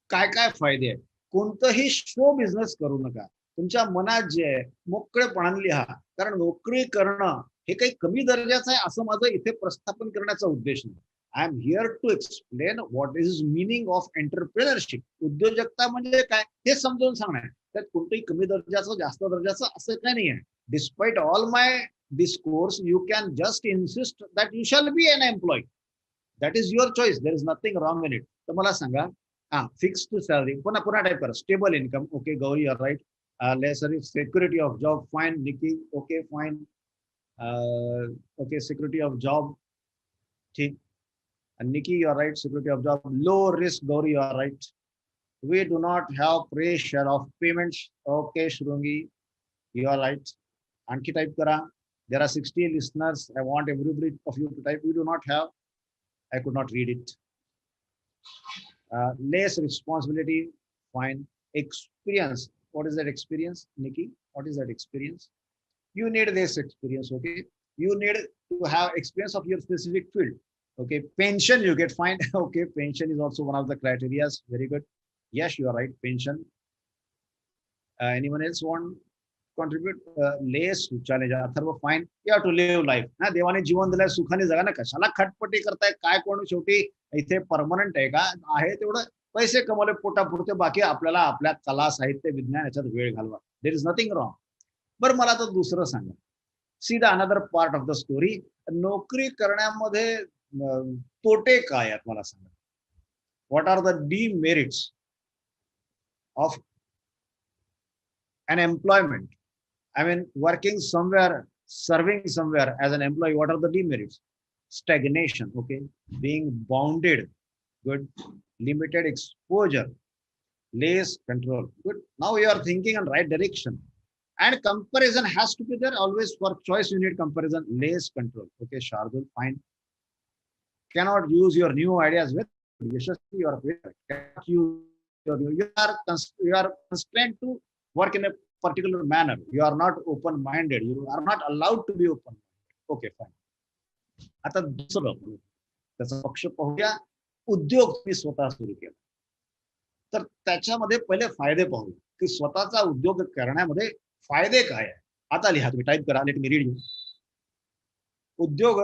A: काय काय फायदे आहेत. कोणतंही शो बिझनेस करू नका. तुमच्या मनात जे आहे मोकळेपणाने लिहा, कारण नोकरी करणं हे काही कमी दर्जाचं आहे असं माझं इथे प्रस्थापन करण्याचा उद्देश नाही. I am here to explain what is meaning of entrepreneurship. उद्योजकता म्हणजे काय हे समजावून सांगणार. त्यात कोणतंही कमी दर्जाचं जास्त दर्जाचं असं काय नाही आहे. Despite all my discourse you can just insist that you shall be an employ. That is your choice. There is nothing wrong in it. तर मला सांगा, फिक्स्ड सॅलरी, पुन्हा टाईप करा. Stable income, okay Gauri are right. lesser security of job, fine. Nikki, okay, fine. Okay, security of job, ठीक. And Nikki, you are right, security of job. Low risk, Gauri, you are right. We do not have pressure of payments. Okay, Shrungi, you are right. Anki type kara. There are 60 listeners. I want everybody of you to type. We do not have. I could not read it. Less responsibility, fine. Experience. What is that experience, Nikki? What is that experience? You need this experience, okay? You need to have experience of your specific field, okay? Pension you get, fine. Okay, pension is also one of the criteria. Very good. Yes, you are right, pension. Anyone else want to contribute? Less challenge, Atharva, fine. You have to live life. ना देवाने जीवन दिलंय, सुखाने जगा ना. कशाला खटपटी करताय? काय कोण शेवटी इथे परमनंट आहे का? आहे तेवढं पैसे कमवले पोटापुरते, बाकी आपल्याला आपल्या कला साहित्य विज्ञान याच्यात वेळ घालवा. There is nothing wrong. बरं, मला तर दुसरं सांगा. See the another part of the story. नोकरी करण्यामध्ये तोटे काय आहेत मला सांगा. What are the demerits of an employment? I mean, working somewhere, serving somewhere as an employee, what are the demerits? Stagnation, okay? Being bounded, good. Limited exposure, less control, good. Now you are thinking in right direction. And comparison has to be there always. For choice you need comparison, less control. Okay, Shardul, fine. Cannot use your new ideas with Yashasvi, you are correct. Cannot use your new, you are constrained to work in a particular manner. You are not open minded, you are not allowed to be open minded. Okay, fine. आता दुसरं त्याचा पक्ष पाहूया. उद्योग मी स्वतः सुरू केला, तर त्याच्यामध्ये पहिले फायदे पाहू की स्वतःचा उद्योग करण्यामध्ये फायदे काय आहे. आता लिहा, तुम्ही टाईप करा, लेट मी रीड यू. उद्योग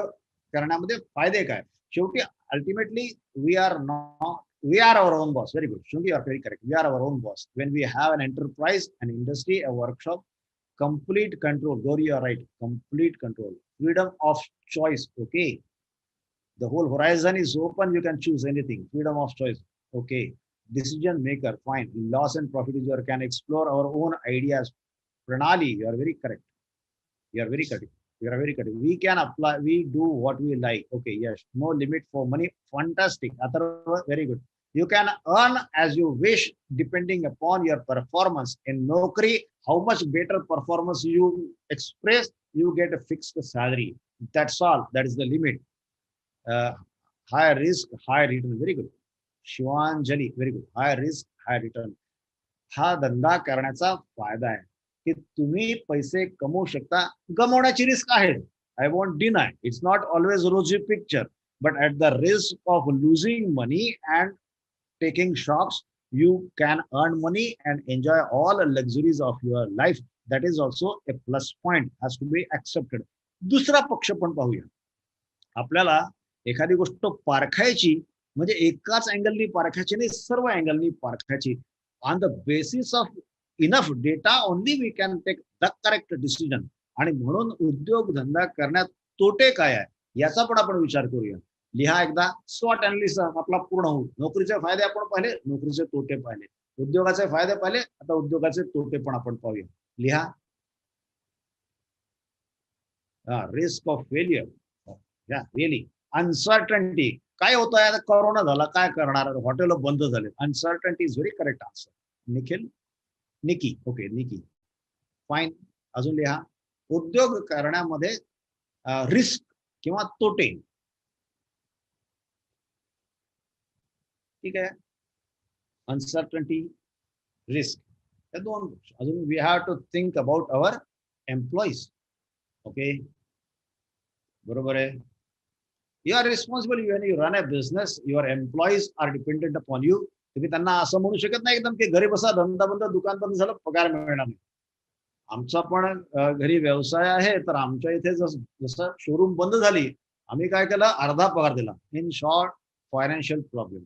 A: करण्यामध्ये फायदे काय. शेवटी ultimately we are our own boss. Very good. Shruti, you are very correct. We are our own boss. When we have an enterprise, an industry, a workshop, complete control. Gauri, you are right. Complete control. Freedom of choice. Okay. The whole horizon is open. You can choose anything. Freedom of choice. Okay. Decision maker. Fine. Loss and profit is your can explore our own ideas. Pranali, you are very correct. You are very correct. You are very correct. We can apply. We do what we like. Okay. Yes. No limit for money. Fantastic. Atharva, very good. You can earn as you wish depending upon your performance. In Naukri, how much better performance you express, you get a fixed salary. That's all. That is the limit. High risk, high return. Very good. Shivanjali, very good. High risk, high return. हा धंदा करण्याचा फायदा आहे की तुम्ही पैसे कमवू शकता. गमवण्याची रिस्क आहे. I won't deny. It's not always a rosy picture, but at the risk of losing money and taking shocks, you can earn money and enjoy all the luxuries of your life. That is also a plus point, has to be accepted. दुसरा पक्ष पण पाहूया. आपल्याला एखादी गोष्ट पारखायची म्हणजे एकाच अँगलनी पारखायची नाही, सर्व अँगलनी पारखायची. On the basis of enough data only we can take the correct decision. आणि म्हणून उद्योग धंदा करण्यात तोटे काय आहे याचा पण आपण विचार करूया. लिहा एकदा. स्वॉट अनालिसिस आपला पूर्ण होईल. नोकरीचे फायदे आपण पाहिले, नोकरीचे तोटे पाहिले, उद्योगाचे फायदे पाहिले, आता उद्योगाचे तोटे पण आपण पाहूया. लिहा. Risk of failure. या रिअली. अनसर्टनिटी. काय होतं आता, कोरोना झाला, काय करणार, हॉटेल बंद झाले. Uncertainty is very correct answer. Nikhil, Niki. Okay, Niki. Fine. अजून लिहा. उद्योग करण्यामध्ये रिस्क किंवा तोटे. ठीक आहे. अनसर्टनिटी, रिस्क, या दोन. अजून we have to think about our employees. Okay, बरोबर आहे. You are responsible when you run a business. Your employees are dependent upon you. तुम्ही त्यांना असं म्हणू शकत नाही एकदम की घरी बसा, धंदा बंद, दुकान बंद झालं, पगार मिळणार नाही. आमचा पण घरी व्यवसाय आहे, तर आमच्या इथे जसं शोरूम बंद झाली, आम्ही काय केलं, अर्धा पगार दिला. In short, financial problem.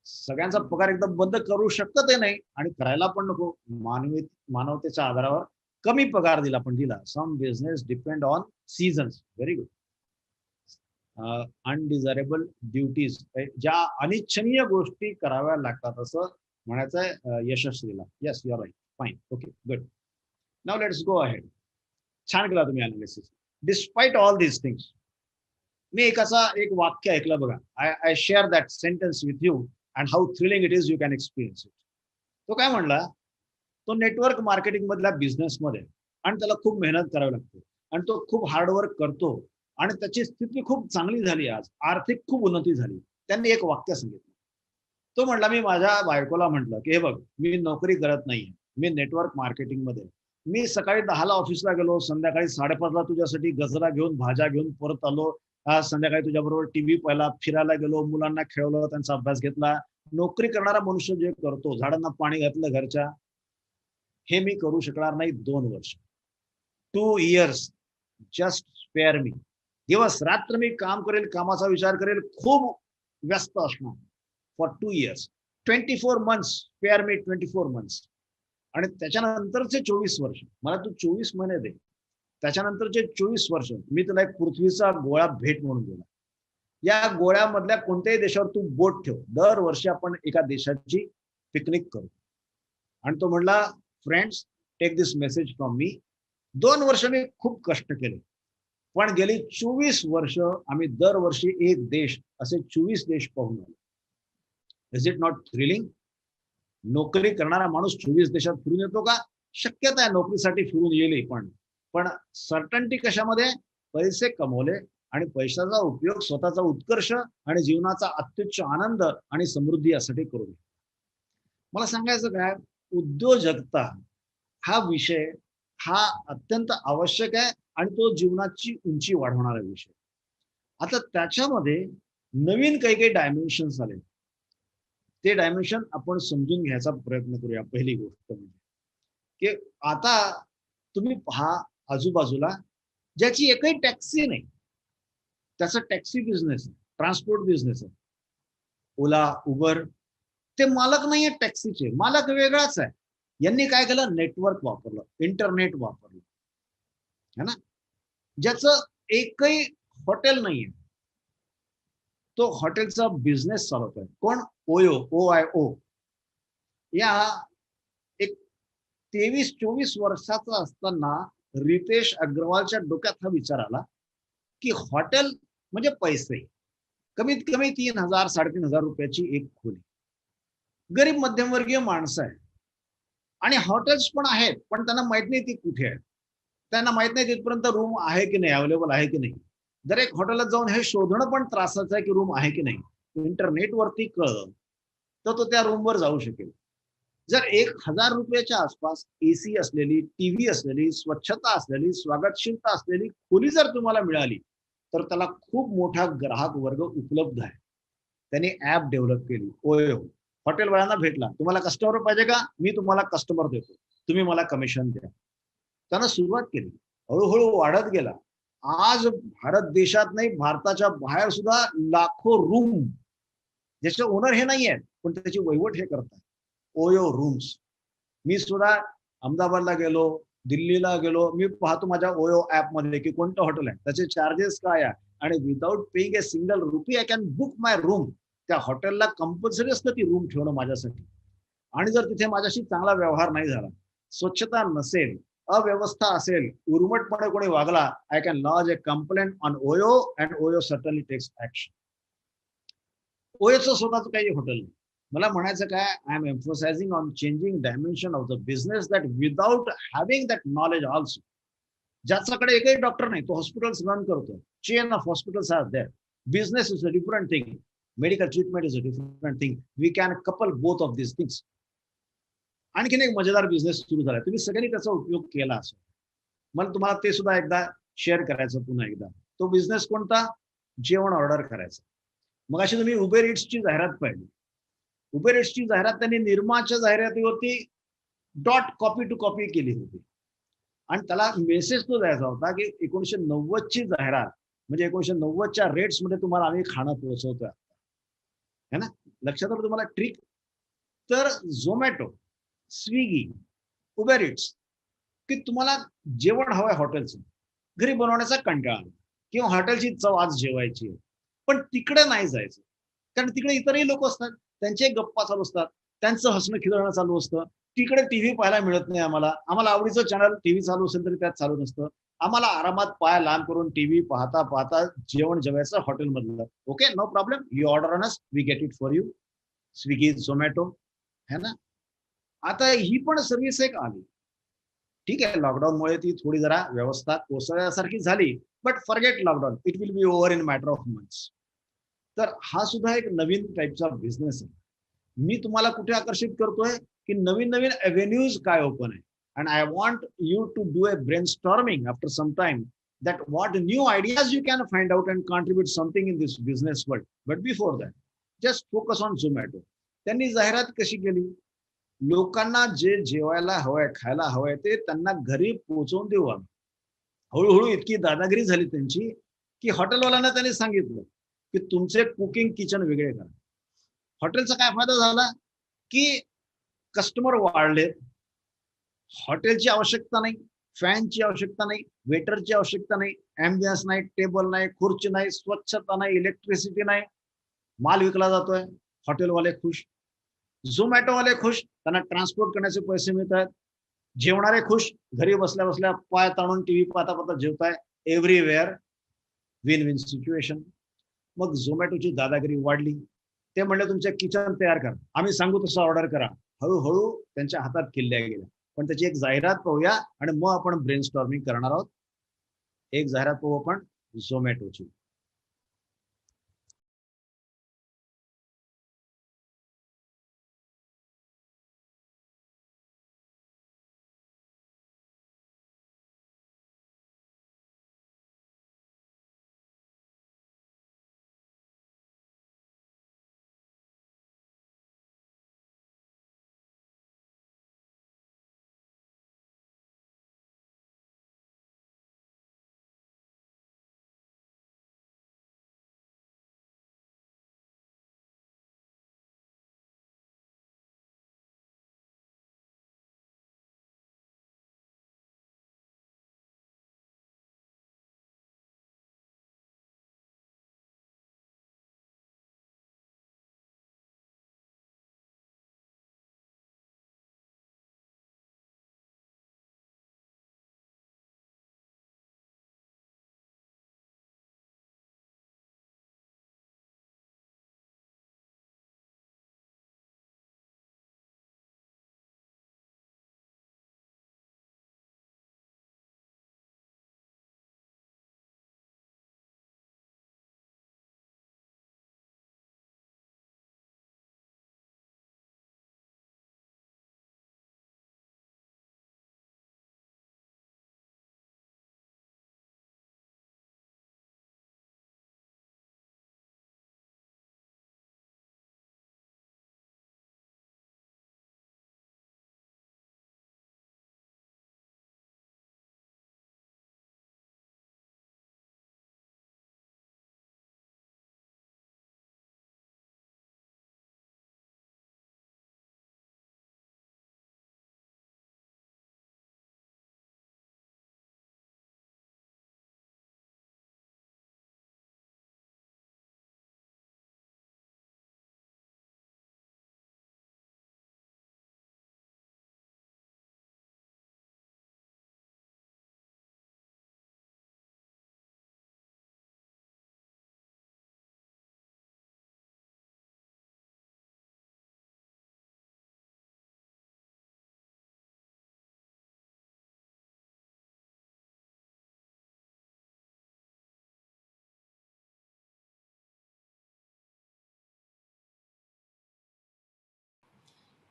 A: सगळ्यांचा पगार एकदम बंद करू शकत नाही आणि करायला पण नको. मानवतेच्या आधारावर कमी पगार दिला, पण दिला. Some business depend on seasons. Very good. Undesirable duties, ज्या अनिच्छनीय गोष्टी कराव्या लागतात असं म्हणायचं यशस्वीला. Yes, you are right. Fine. Okay, good. Now let's go ahead. छान केला तुम्ही analysis. Despite all these things. मी एक वाक्य ऐकलं बघा. I share that sentence with you and how thrilling it is, you can experience it. तो काय म्हणला, तो नेटवर्क मार्केटिंग मधल्या बिझनेसमध्ये, आणि त्याला खूप मेहनत करावी लागते आणि तो खूप हार्डवर्क करतो आणि त्याची स्थिती खूप चांगली झाली. आज आर्थिक खूप उन्नती झाली. त्यांनी एक वाक्य सांगितलं. तो म्हणला, मी माझ्या बायकोला म्हटलं की हे बघ, मी नोकरी करत नाहीये, मी नेटवर्क मार्केटिंग मध्ये. मी सकाळी 10ला ऑफिसला गेलो, संध्याकाळी 5:30ला तुझ्यासाठी गजरा घेऊन, भाज्या घेऊन परत आलो. संध्याकाळी तुझ्याबरोबर टीव्ही पाहिला, फिरायला गेलो, मुलांना खेळवलं, त्यांचा अभ्यास घेतला. नोकरी करणारा मनुष्य जे करतो, झाडांना पाणी घातलं घरच्या, हे मी करू शकणार नाही 2 वर्ष. 2 years. जस्ट स्पेअर मी. दिवस रात्र मी काम करेल, कामाचा विचार करेल, खूप व्यस्त असणार for 2 years. 24 months. Spare me 24 months. आणि त्याच्यानंतरचे 24 वर्ष मला तू 24 महिने दे. त्याच्यानंतरचे 24 वर्ष मी तुला एक पृथ्वीचा गोळा भेट म्हणून दिला. या गोळ्यामधल्या कोणत्याही देशावर तू बोट ठेव. दरवर्षी आपण एका देशाची पिकनिक करू. आणि तो म्हणला, friends, take this message from me. 2 वर्ष मी खूप कष्ट केले, पण गेली 24 वर्ष आम्ही दरवर्षी एक देश, असे 24 देश पाहून आलो. Is it not thrilling? नोकरी करणारा माणूस 24 देशात फिरून येतो का? शक्यता आहे नोकरीसाठी फिरून येईल, पण सर्टन्टी कशामध्ये? पैसे कमवले आणि पैशाचा उपयोग स्वतःचा उत्कर्ष आणि जीवनाचा अत्युच्च आनंद आणि समृद्धी यासाठी करू नये. मला सांगायचं काय, उद्योजकता हा विषय हा अत्यंत आवश्यक आहे आणि तो जीवनाची उंची वाढवणारा विषय. आता त्याच्यामध्ये नवीन काही डायमेन्शन्स आले, ते डायमेन्शन आपण समजून घ्यायचा प्रयत्न करूया. पहिली गोष्ट म्हणजे की आता तुम्ही पहा आजूबाजूला ज्याची एकही टॅक्सी नाही, त्याचा टॅक्सी बिझनेस, ट्रान्सपोर्ट बिझनेस आहे. ओला, उबर, ते मालक नाही आहेत टॅक्सीचे, मालक वेगळाच आहे. यांनी काय केलं? नेटवर्क वापरलं, इंटरनेट वापरलं, है ना. ज्याचं एकही हॉटेल नाहीये, तो हॉटेलचा बिझनेस चालवतोय. कोण? ओयो, OIO. या एक 23-24 वर्षाचा असताना रितेश अग्रवालच्या डोक्यात हा विचार आला की हॉटेल म्हणजे पैसे, कमीत कमी 3,000 3,500 रुपयाची एक खोली, गरीब मध्यमवर्गीय माणसं आहे आणि हॉटेल्स पण आहेत, पण त्यांना माहित नाही ती कुठे आहे. त्यांना माहित नाही तिथपर्यंत रूम आहे की नाही, अवेलेबल आहे की नाही. जर एक हॉटेलात जाऊन हे शोधणं पण त्रासाचं आहे की रूम आहे की नाही. इंटरनेटवरती कळलं तर तो त्या रूमवर जाऊ शकेल. जर 1,000 रुपयाच्या आसपास AC असलेली, टीव्ही असलेली, स्वच्छता असलेली, स्वागतशीलता असलेली खोली जर तुम्हाला मिळाली तर त्याला खूप मोठा ग्राहक वर्ग उपलब्ध आहे. त्यांनी ऍप डेव्हलप केली, ओयो. हॉटेलवाल्यांना भेटला, तुम्हाला कस्टमर पाहिजे का? मी तुम्हाला कस्टमर देतो, तुम्ही मला कमिशन द्या. त्यानं सुरुवात केली, हळूहळू वाढत गेला. आज भारत देशात नाही, भारताच्या बाहेर सुद्धा लाखो रूम, ज्याचे ओनर हे नाही आहेत पण त्याची वहिवट हे करतात, ओयो रूम्स. मी सुद्धा अहमदाबादला गेलो, दिल्लीला गेलो, मी पाहतो माझ्या ओयो ऍप मध्ये की कोणतं हॉटेल आहे, त्याचे चार्जेस काय आहे, आणि without paying a single rupee I can book my room. त्या हॉटेलला कंपल्सरी असतं ती रूम ठेवणं माझ्यासाठी. आणि जर तिथे माझ्याशी चांगला व्यवहार नाही झाला, स्वच्छता नसेल, अव्यवस्था असेल, उर्मटपणे कोणी वागला, I can lodge a complaint on OYO and OYO certainly takes action. ओयोचं स्वतःचं काही हॉटेल नाही. मला म्हणायचं काय, I am emphasising on changing dimension of the business that without having that knowledge also. ज्याच्याकडे एकही डॉक्टर नाही, तो हॉस्पिटल्स रन करतो, chain of hospitals are there. Business is a different thing, medical treatment is a different thing. We can couple both of this things. आणखीन एक मजेदार बिझनेस सुरू झाला, तुम्ही सगळ्यांनी त्याचा उपयोग केला असेल, मला तुम्हाला ते सुद्धा एकदा शेअर करायचं पुन्हा एकदा. तो बिझनेस कोणता? जेवण ऑर्डर करायचं. मग अशी तुम्ही उबेर इट्सची जाहिरात पाहिली. उबेर इट्सची जाहिरात त्यांनी निर्माच्या जाहिरातीवरती डॉट कॉपी टू कॉपी केली होती आणि त्याला मेसेज तो द्यायचा होता की 1990ची जाहिरात, म्हणजे 1990च्या रेट्स मध्ये तुम्हाला आम्ही खाणं पोहोचवतोय, है ना. लक्षात आलं तुम्हाला ट्रिक? तर झोमॅटो, स्विगी, उबेर इट्स, की तुम्हाला जेवण हवंय हॉटेलचं, घरी बनवण्याचा कंटाळा किंवा हॉटेलची चव आज जेवायची, पण तिकडे नाही जायचं कारण तिकडे इतरही लोक असतात, त्यांचे गप्पा चालू असतात, त्यांचं हसणं खिदळणं चालू असतं. तिकडे टीव्ही पाहायला मिळत नाही आम्हाला, आम्हाला आवडीचं चॅनल टीव्ही चालू असेल तरी त्यात चालू नसतं. आम्हाला आरामात पाय लांब करून टीव्ही पाहता पाहता जेवण जेवायचं हॉटेलमधलं. Okay, no problem, you order on us, we get it for you. Swiggy, Zomato, है ना. आता ही पण सर्व्हिस एक आली, ठीक आहे. लॉकडाऊनमुळे ती थोडी जरा व्यवस्था कोसळल्यासारखी झाली, but forget lockdown, it will be over in matter of months. तर हा सुद्धा एक नवीन टाईपचा बिझनेस आहे. मी तुम्हाला कुठे आकर्षित करतोय की नवीन नवीन एव्हेन्यूज काय ओपन आहे. And I want you to do a brainstorming after some time that what new ideas you can find out and contribute something in this business world. But before that, just focus on Zomato. त्यांनी जाहिरात कशी केली? लोकांना जे जेवायला हवंय, खायला हवंय ते त्यांना घरी पोहोचवून देऊ आम्ही. हळूहळू इतकी दादागिरी झाली त्यांची की हॉटेलवाल्यांना त्यांनी सांगितलं की तुमचे कुकिंग किचन वेगळे करा. हॉटेलचा काय फायदा झाला की कस्टमर वाढले, हॉटेलची आवश्यकता नाही, फॅनची आवश्यकता नाही, वेटरची आवश्यकता नाही, ॲम्बियन्स नाही, टेबल नाही, खुर्ची नाही, स्वच्छता नाही, इलेक्ट्रिसिटी नाही, माल विकला जातोय, हॉटेलवाले खुश, झोमॅटोवाले खुश, त्यांना ट्रान्सपोर्ट करण्याचे पैसे मिळत आहेत, जेवणारे खुश, घरी बसल्या बसल्या पाय ताणून टीव्ही पाहता पाहता जेवताय, एव्हरीवेअर विन विन सिच्युएशन. मग झोमॅटोची दादागिरी वाढली. ते म्हणले तुमचे किचन तयार करा, आम्ही सांगू तसं ऑर्डर करा. हळूहळू त्यांच्या हातात किल्ल्या गेल्या. पण त्याची एक जाहिरात पाहूया आणि मग आपण ब्रेनस्टॉर्मिंग करणार आहोत. एक जाहिरात पाहू आपण झोमॅटोची.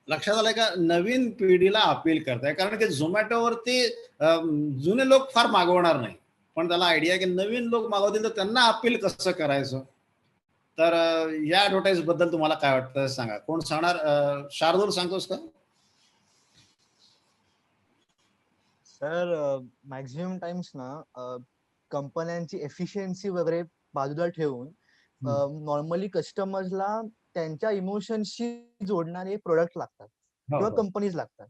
A: लक्षात आलंय का? नवीन पिढीला अपील करताय, कारण की झोमॅटोवरती जुने लोक फार मागवणार नाही, पण त्याला आयडिया की नवीन लोक मागवतील तर त्यांना अपील कसं करायचं. तर या ऍडव्हर्टाईज बद्दल तुम्हाला काय वाटतं सांगा. कोण सांगणार? शार्दूल सांगतोस का?
G: सर मॅक्झिमम टाइम्स ना कंपन्यांची एफिशियन्सी वगैरे बाजूला ठेवून नॉर्मली कस्टमर्सला त्यांच्या इमोशनशी जोडणारे प्रोडक्ट लागतात
A: हो,
G: किंवा
A: हो.
G: कंपनीज लागतात.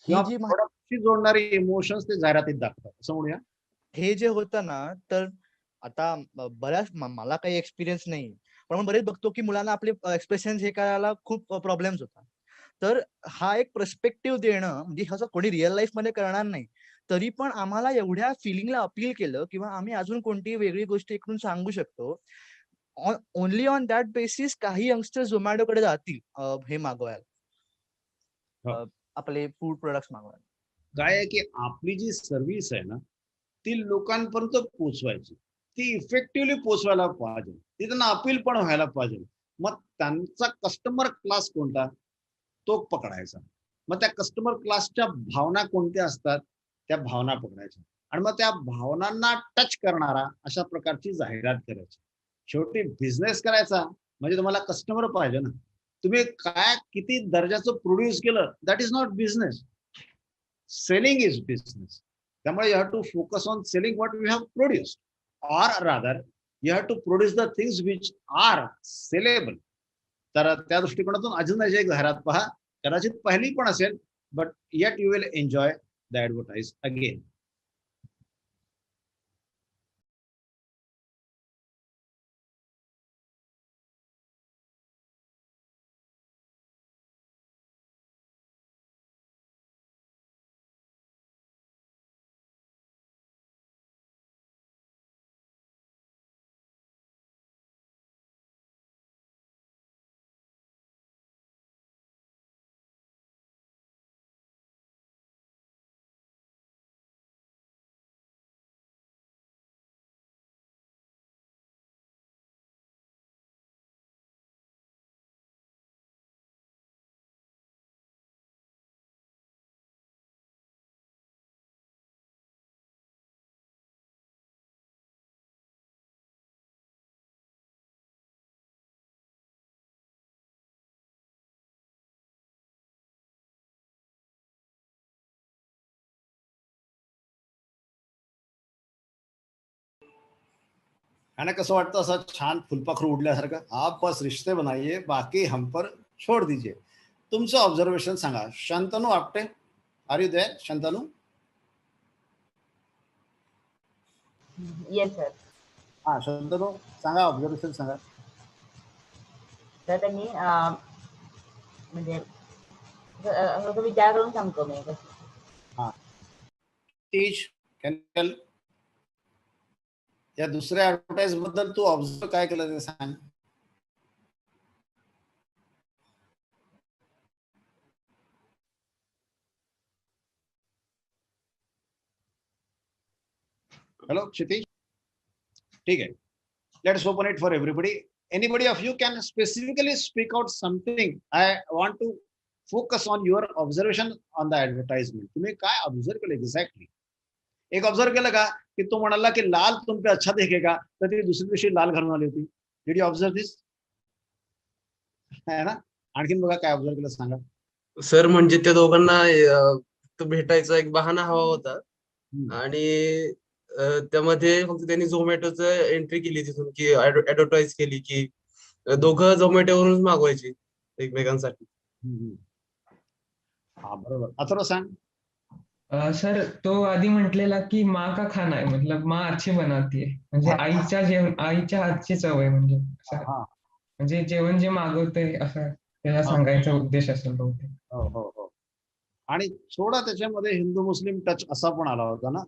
A: किंवा
G: ही जी
A: प्रोडक्टशी जोडणारी इमोशन्स ते जाहिरातीत दाखवतात, असं म्हणूया.
G: हे जे होतं ना, तर आता बऱ्याच मला काही एक्सपिरियन्स नाही, पण आपण बरेच बघतो की मुलांना आपले एक्सप्रेशन हे करायला खूप प्रॉब्लेम्स होतात. तर हा एक पर्स्पेक्टिव्ह देणं, म्हणजे ह्याचं कोणी रिअल लाईफ मध्ये करणार नाही, तरी पण आम्हाला एवढ्या फिलिंगला अपील केलं किंवा आम्ही अजून कोणती वेगळी गोष्ट इकडून सांगू शकतो, ओनली ऑन दॅट बेसिस काही यंगस्टर्स झोमॅटोकडे जातील हे मागवायला,
A: हो.
G: आपले फूड प्रोडक्ट्स मागवायला.
A: काय आहे की आपली जी सर्व्हिस आहे ना, ती लोकांपर्यंत पोहोचवायची, ती इफेक्टिव्हली पोहोचवायला पाहिजे, ती त्यांना अपील पण व्हायला पाहिजे. मग त्यांचा कस्टमर क्लास कोणता, तो पकडायचा. मग त्या कस्टमर क्लासच्या भावना कोणत्या असतात, त्या भावना पकडायच्या आणि मग त्या भावनांना टच करणारा अशा प्रकारची जाहिरात करायची. शेवटी बिझनेस करायचा म्हणजे तुम्हाला कस्टमर पाहिजे ना. तुम्ही काय किती दर्जाचं प्रोड्यूस केलं, that is not business. Selling is business. त्यामुळे you have to focus on selling what you have produced, or rather you have to produce the things which are saleable. तर त्या दृष्टिकोनातून अजून एक जाहिरात पहा. कदाचित पहिली पण असेल, but eight you will enjoy the advertise again. आणि कसं वाटतं असं छान फुलपाखरू उडल्यासारखं, आप बस रिश्ते बनाइए बाकी हम पर छोड़ दीजिए. तुमचं ऑब्झर्वेशन सांगा. Shantanu Apte, are you there? Shantanu,
F: yes sir.
A: हा शंतनू सांगा, ऑब्झर्वेशन सांगा.
F: तर त्यांनी म्हणजे थोडं विचार करून सांगतो मी.
A: हा टीच कॅन या दुसऱ्या ऍडव्हर्टाइज बद्दल तू ऑब्झर्व काय केलं ते सांग. हॅलो क्षितिज, ठीक आहे. Let's open it for everybody. Anybody of you can specifically speak out something. I want to focus on your observation on the advertisement. तुम्ही काय ऑब्झर्व केलं एक्झॅक्टली? एक ऑब्झर्व केलं का की तो म्हणाला की लाल तुम पे अच्छा दिखेगा, तर ती दुसऱ्या दिवशी लाल घालून आली होती. डिड यू ऑब्झर्व दिस? है ना? आणखीन बघा काय ऑब्झर्व केलं सांगा.
H: सर म्हणजे त्या दोघांना तो भेटायचा एक बहाणा हवा होता
A: हम्म.
H: आणि त्यामध्ये फक्त त्यांनी झोमॅटोच एंट्री केली तिथून की ऍडव्हर्टाईज केली की दोघं झोमॅटोवरूनच मागवायची एकमेकांसाठी.
A: हम्म. हा बरोबर. अथर्व सांग.
D: सर तो आधी म्हटलेला की माँ का खाना है, मतलब माँ अच्छी बनाती है, म्हणजे आईच्या हातची चव आहे, म्हणजे असं.
A: हा
D: म्हणजे जेवण जे मागवते असं त्याला सांगायचा उद्देश असेल बहुतेक.
A: हो हो हो. आणि थोडा त्याच्यामध्ये हिंदू मुस्लिम टच असा पण आला होता ना.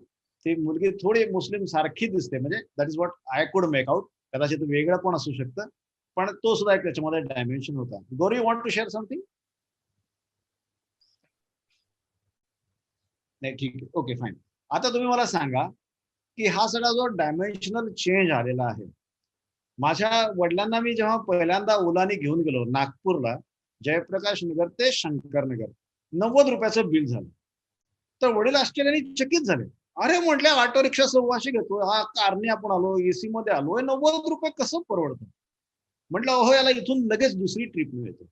A: ती मुलगी थोडी मुस्लिम सारखी दिसते, म्हणजे that is what I could make out. कदाचित वेगळं पण असू शकतं, पण तो सुद्धा एक त्याच्यामध्ये डायमेन्शन होता. Gauri, you want to share something? नाही, ठीक आहे, ओके फाईन. आता तुम्ही मला सांगा की हा सगळा जो डायमेन्शनल चेंज आलेला आहे, माझ्या वडिलांना मी जेव्हा पहिल्यांदा ओलाने घेऊन गेलो नागपूरला, जयप्रकाश नगर ते शंकरनगर, 90 रुपयाचं बिल झालं. तर वडील आश्चर्याने चकित झाले. अरे म्हटलं, ऑटो रिक्षा 1,600 घेतो, हा कारने आपण आलो, एसी मध्ये आलोय, 90 रुपये कसं परवडतं? म्हटलं हो, याला इथून लगेच दुसरी ट्रिप मिळते,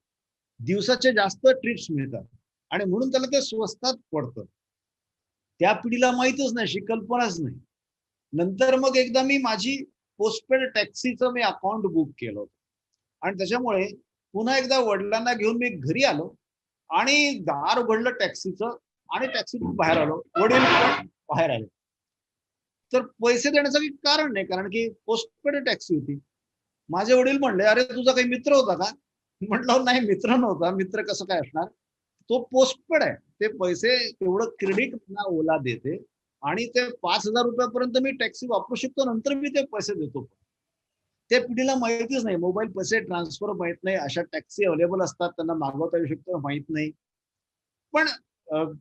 A: दिवसाचे जास्त ट्रिप्स मिळतात आणि म्हणून त्याला ते स्वस्तात पडतं. त्या पिढीला माहितच नाही, अशी कल्पनाच नाही. नंतर मग एकदा मी माझी पोस्टपेड टॅक्सीचं मी अकाउंट बुक केलं होतं आणि त्याच्यामुळे पुन्हा एकदा वडिलांना घेऊन मी घरी आलो आणि दार उघडलं टॅक्सीचं आणि टॅक्सीतून बाहेर आलो, वडील पण बाहेर आले. तर पैसे देण्याचं काही कारण नाही, कारण की पोस्टपेड टॅक्सी होती. माझे वडील म्हणले, अरे तुझा काही मित्र होता का? म्हटलं नाही, मित्र नव्हता. मित्र कसं काय असणार, तो पोस्टपेड आहे, ते पैसे तेवढं क्रेडिट मला ओला देते आणि ते 5,000 रुपयापर्यंत मी टॅक्सी वापरू शकतो, नंतर मी ते पैसे देतो. त्या पिढीला माहितीच नाही, मोबाईल पैसे ट्रान्सफर माहित नाही, अशा टॅक्सी अवेलेबल असतात, त्यांना मागवता येऊ शकतं माहित नाही. पण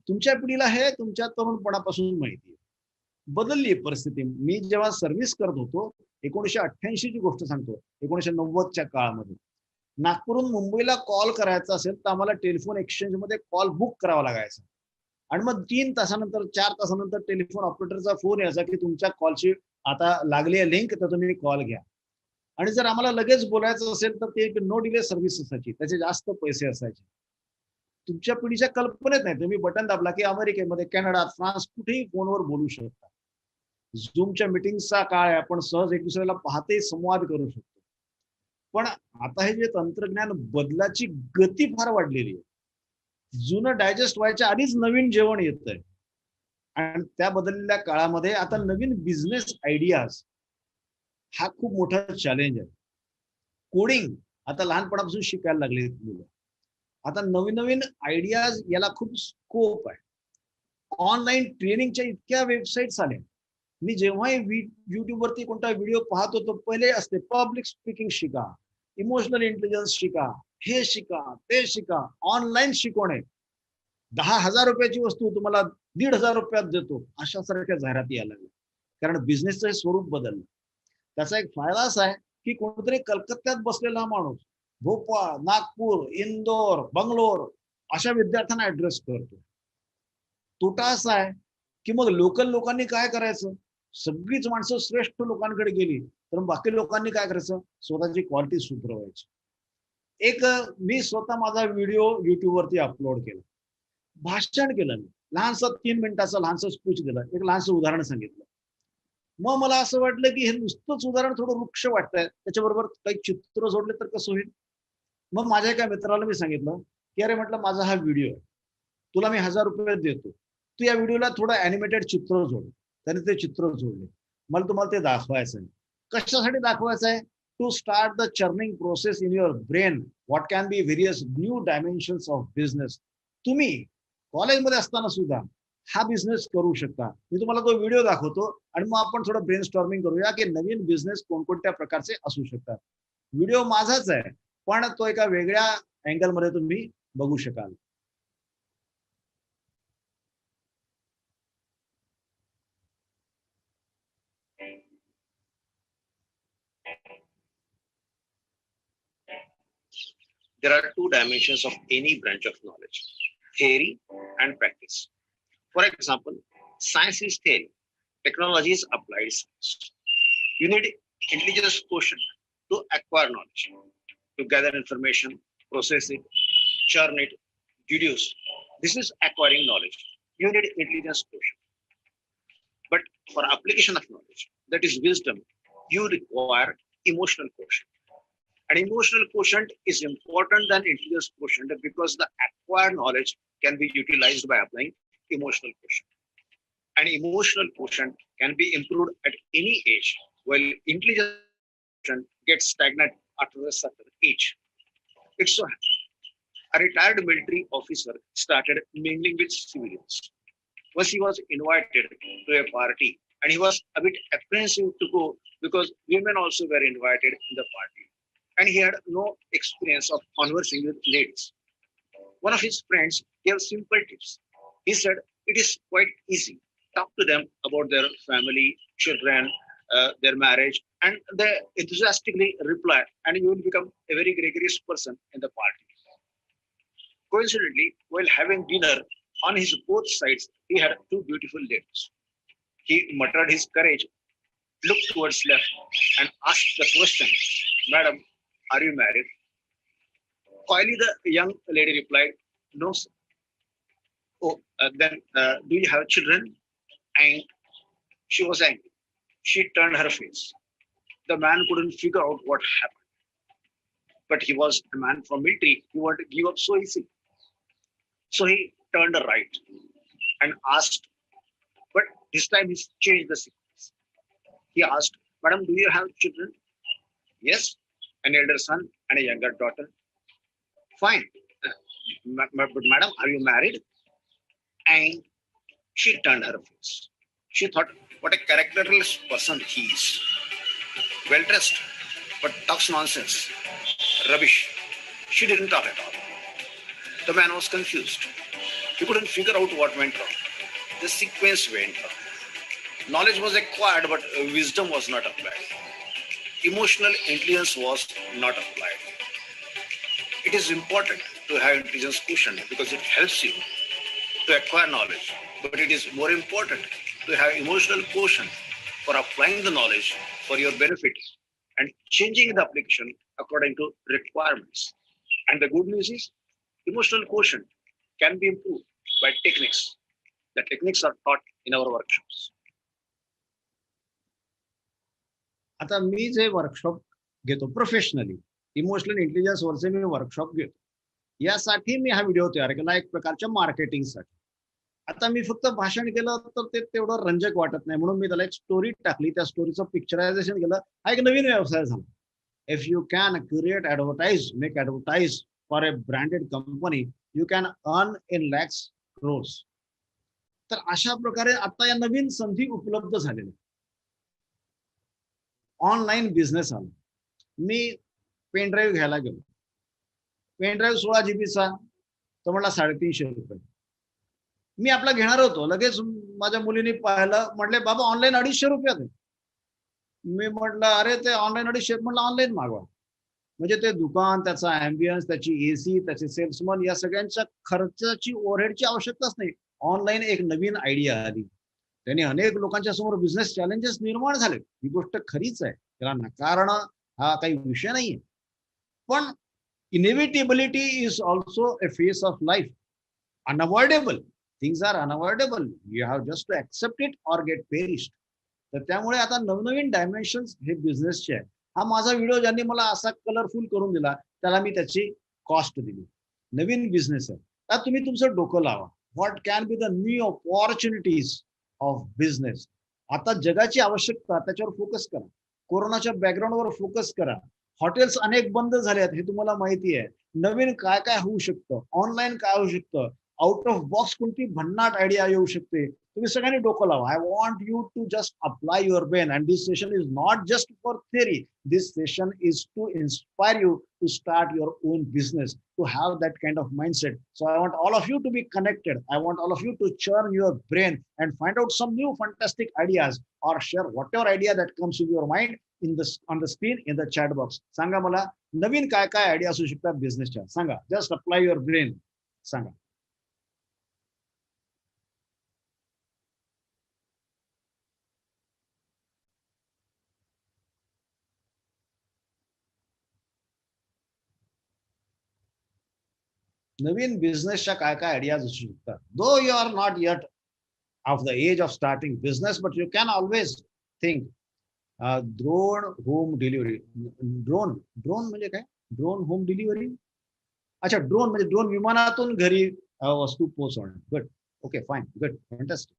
A: तुमच्या पिढीला हे तुमच्या तरुणपणापासून माहिती आहे. बदलली परिस्थिती. मी जेव्हा सर्व्हिस करत होतो, 1988 ची गोष्ट सांगतो, 1990च्या काळामध्ये नागपूरहून मुंबईला कॉल करायचा असेल तर आम्हाला टेलिफोन एक्सचेंज मध्ये कॉल बुक करावा लागायचा आणि मग 3 तासानंतर 4 तासानंतर टेलिफोन ऑपरेटरचा फोन यायचा की तुमच्या कॉलची आता लागली आहे लिंक, तर तुम्ही कॉल घ्या. आणि जर आम्हाला लगेच बोलायचं असेल तर ते एक नो डिले सर्व्हिस असायची, त्याचे जास्त पैसे असायचे. तुमच्या पिढीच्या कल्पनेत नाही, तुम्ही बटन दाबला की अमेरिकेमध्ये, कॅनडा, फ्रान्स कुठेही फोनवर बोलू शकता. झूमच्या मिटिंगचा काळ आहे, आपण सहज एक दुसऱ्याला पाहते संवाद करू शकतो. पण आता हे जे तंत्रज्ञान बदलाची गती फार वाढलेली आहे. जुनं डायजेस्ट व्हायच्या आधीच नवीन जेवण येत आहे आणि त्या बदललेल्या काळामध्ये आता नवीन बिझनेस आयडियाज हा खूप मोठा चॅलेंज आहे. कोडिंग आता लहानपणापासून शिकायला लागले मुलं. आता नवीन नवीन आयडियाज याला खूप स्कोप आहे. ऑनलाईन ट्रेनिंगच्या इतक्या वेबसाईट्स आल्या. मी जेव्हाही युट्यूबवरती कोणता व्हिडिओ पाहतो तो पहिले असते पब्लिक स्पीकिंग शिका, इमोशनल इंटेलिजन्स शिका, हे शिका, ते शिका, ऑनलाईन शिकवणे, 10,000 रुपयाची वस्तू तुम्हाला 1,500 रुपयात देतो, अशा सारख्या जाहिराती यायला लागल्या. कारण बिझनेसचं स्वरूप बदललं. त्याचा एक फायदा असा आहे की कोणतरी कलकत्त्यात बसलेला माणूस भोपाळ, नागपूर, इंदोर, बंगलोर अशा विद्यार्थ्यांना ऍड्रेस करतो. तोटा असा आहे की मग लोकल लोकांनी काय करायचं, सगळीच माणसं श्रेष्ठ लोकांकडे गेली तर बाकी लोकांनी काय करायचं, स्वतःची क्वालिटी सुधारवायची. एक मी स्वतः माझा व्हिडिओ युट्यूबवरती अपलोड केला, भाषण केलं, मी लहानसं 3 मिनिटाचं लहानसं स्पीच दिलं, एक लहानसं उदाहरण सांगितलं. मग मला असं वाटलं की हे नुसतंच उदाहरण थोडं वृक्ष वाटतंय, त्याच्याबरोबर काही चित्र जोडले तर कसं होईल. मग माझ्या एका मित्राला मी सांगितलं की अरे म्हटलं माझा हा व्हिडिओ आहे, तुला मी 1000 रुपये देतो, तू या व्हिडिओला थोडं ॲनिमेटेड चित्र जोड. त्याने ते चित्र जोडले. मला तुम्हाला ते दाखवायचं आहे. कशासाठी दाखवायचं आहे? To start the churning process in your brain, what can be various new dimensions of business. तुम्ही कॉलेजमध्ये असताना सुद्धा हा बिझनेस करू शकता. मी तुम्हाला तो व्हिडिओ दाखवतो आणि मग आपण थोडं ब्रेन स्टॉर्मिंग करूया की नवीन बिझनेस कोणकोणत्या प्रकारचे असू शकतात. व्हिडिओ माझाच आहे, पण तो एका वेगळ्या अँगलमध्ये तुम्ही बघू शकाल. There are two dimensions of any branch of knowledge: theory and practice. For example, science is theory, technology is applied science. You need intelligence quotient to acquire knowledge, to gather information, process it, churn it, deduce. This is acquiring knowledge. You need intelligence quotient. But for application of knowledge, that is wisdom, you require emotional quotient. And emotional quotient is important than intelligence quotient because the acquired knowledge can be utilized by applying emotional quotient. And emotional quotient can be improved at any age, while intelligence quotient gets stagnant after a certain age. It so happened, a retired military officer started mingling with civilians. Once he was invited to a party, and he was a bit apprehensive to go because women also were invited in the party. And he had no experience of conversing with ladies. One of his friends gave simple tips. He said, it is quite easy. Talk to them about their family, children, their marriage, and they enthusiastically reply, and you will become a very gregarious person in the party. Coincidentally, while having dinner, on his both sides, he had two beautiful ladies. He muttered his courage, looked towards left, and asked the question, Madam, are you married? Coyly, the young lady replied, no, sir. Oh, then do you have children? And she was angry. She turned her face. The man couldn't figure out what happened. But he was a man from military. He wouldn't give up so easily. So he turned right and asked, but this time he changed the sequence. He asked, Madam, do you have children? Yes, an elder son and a younger daughter. Fine. But madam, are you married? And she turned her face. She thought, what a characterless person he is. Well dressed, but talks nonsense. Rubbish. She didn't talk at all. The man was confused. He couldn't figure out what went wrong. The sequence went wrong. Knowledge was acquired, but wisdom was not applied. Emotional intelligence was not applied. It is important to have intelligence quotient because it helps you to acquire knowledge, but it is more important to have emotional quotient for applying the knowledge for your benefit and changing the application according to requirements. And the good news is, emotional quotient can be improved by techniques. The techniques are taught in our workshops. आता मी जे वर्कशॉप घेतो प्रोफेशनली, इमोशनल इंटेलिजन्स वरचे मी वर्कशॉप घेतो, यासाठी मी हा व्हिडिओ तयार केला एक प्रकारच्या मार्केटिंगसाठी. आता मी फक्त भाषण केलं तर ते तेवढं रंजक वाटत नाही, म्हणून मी त्याला एक स्टोरी टाकली, त्या स्टोरीचं पिक्चरायझेशन केलं. हा एक नवीन व्यवसाय झाला. If you can create advertise, make advertise for a branded company, you can earn in lakhs crores. तर अशा प्रकारे आता या नवीन संधी उपलब्ध झालेल्या. ऑनलाईन बिझनेस आला. मी पेन ड्राईव्ह घ्यायला गेलो. पेन ड्राईव्ह 16 जीबीचा, तो म्हणला 350 रुपये. मी आपला घेणार होतो, लगेच माझ्या मुलीने पाहिलं, म्हटले बाबा ऑनलाईन 250 रुपयात आहे. मी म्हटलं अरे ते ऑनलाईन 250, म्हटलं ऑनलाईन मागवा. म्हणजे ते दुकान, त्याचा अँबियन्स, त्याची एसी, त्याचे सेल्समन, या सगळ्यांच्या खर्चाची ओव्हरहेडची आवश्यकताच नाही. ऑनलाईन एक नवीन आयडिया आली. त्यांनी अनेक लोकांच्या समोर बिझनेस चॅलेंजेस निर्माण झाले. ही गोष्ट खरीच आहे, त्याला नकारणं हा काही विषय नाहीये. पण inevitability is also a face of life. Unavoidable things are unavoidable. You have just to accept it or get perished. तर त्यामुळे आता नवनवीन डायमेन्शन्स हे बिझनेसचे आहे. हा माझा व्हिडिओ ज्यांनी मला असा कलरफुल करून दिला त्याला मी त्याची कॉस्ट दिली. नवीन बिझनेस आहे. आता तुम्ही तुमचं डोकं लावा. What can be the new opportunities of business. आता जगाची आवश्यकता त्याच्यावर फोकस करा. कोरोनाच्या बॅकग्राऊंडवर फोकस करा. हॉटेल्स अनेक बंद झाले आहेत हे तुम्हाला माहिती आहे. नवीन काय काय होऊ शकतं, ऑनलाईन काय होऊ शकतं, आउट ऑफ बॉक्स कोणती भन्नाट आयडिया येऊ शकते. तुम्ही सगळ्यांनी डोकं लावा. I want you to just apply your brain and this session is not just for theory. This session is to inspire you to start your own business, to have that kind of mindset. So I want all of you to be connected. I want all of you to churn your brain and find out some new fantastic ideas or share whatever idea that comes in your mind in this on the screen in the chat box. सांगा मला नवीन काय काय आयडिया असू शकतात बिझनेसच्या. सांगा. Just apply your brain. सांगा. नवीन बिझनेसच्या काय काय आयडियाज असू शकतात. Though you are not yet of the age of starting business but you can always think drone home delivery. Drone म्हणजे काय? Drone home delivery. अच्छा, ड्रोन म्हणजे ड्रोन विमानातून घरी वस्तू पोहोचवणे. Good. Okay, fine, good, fantastic.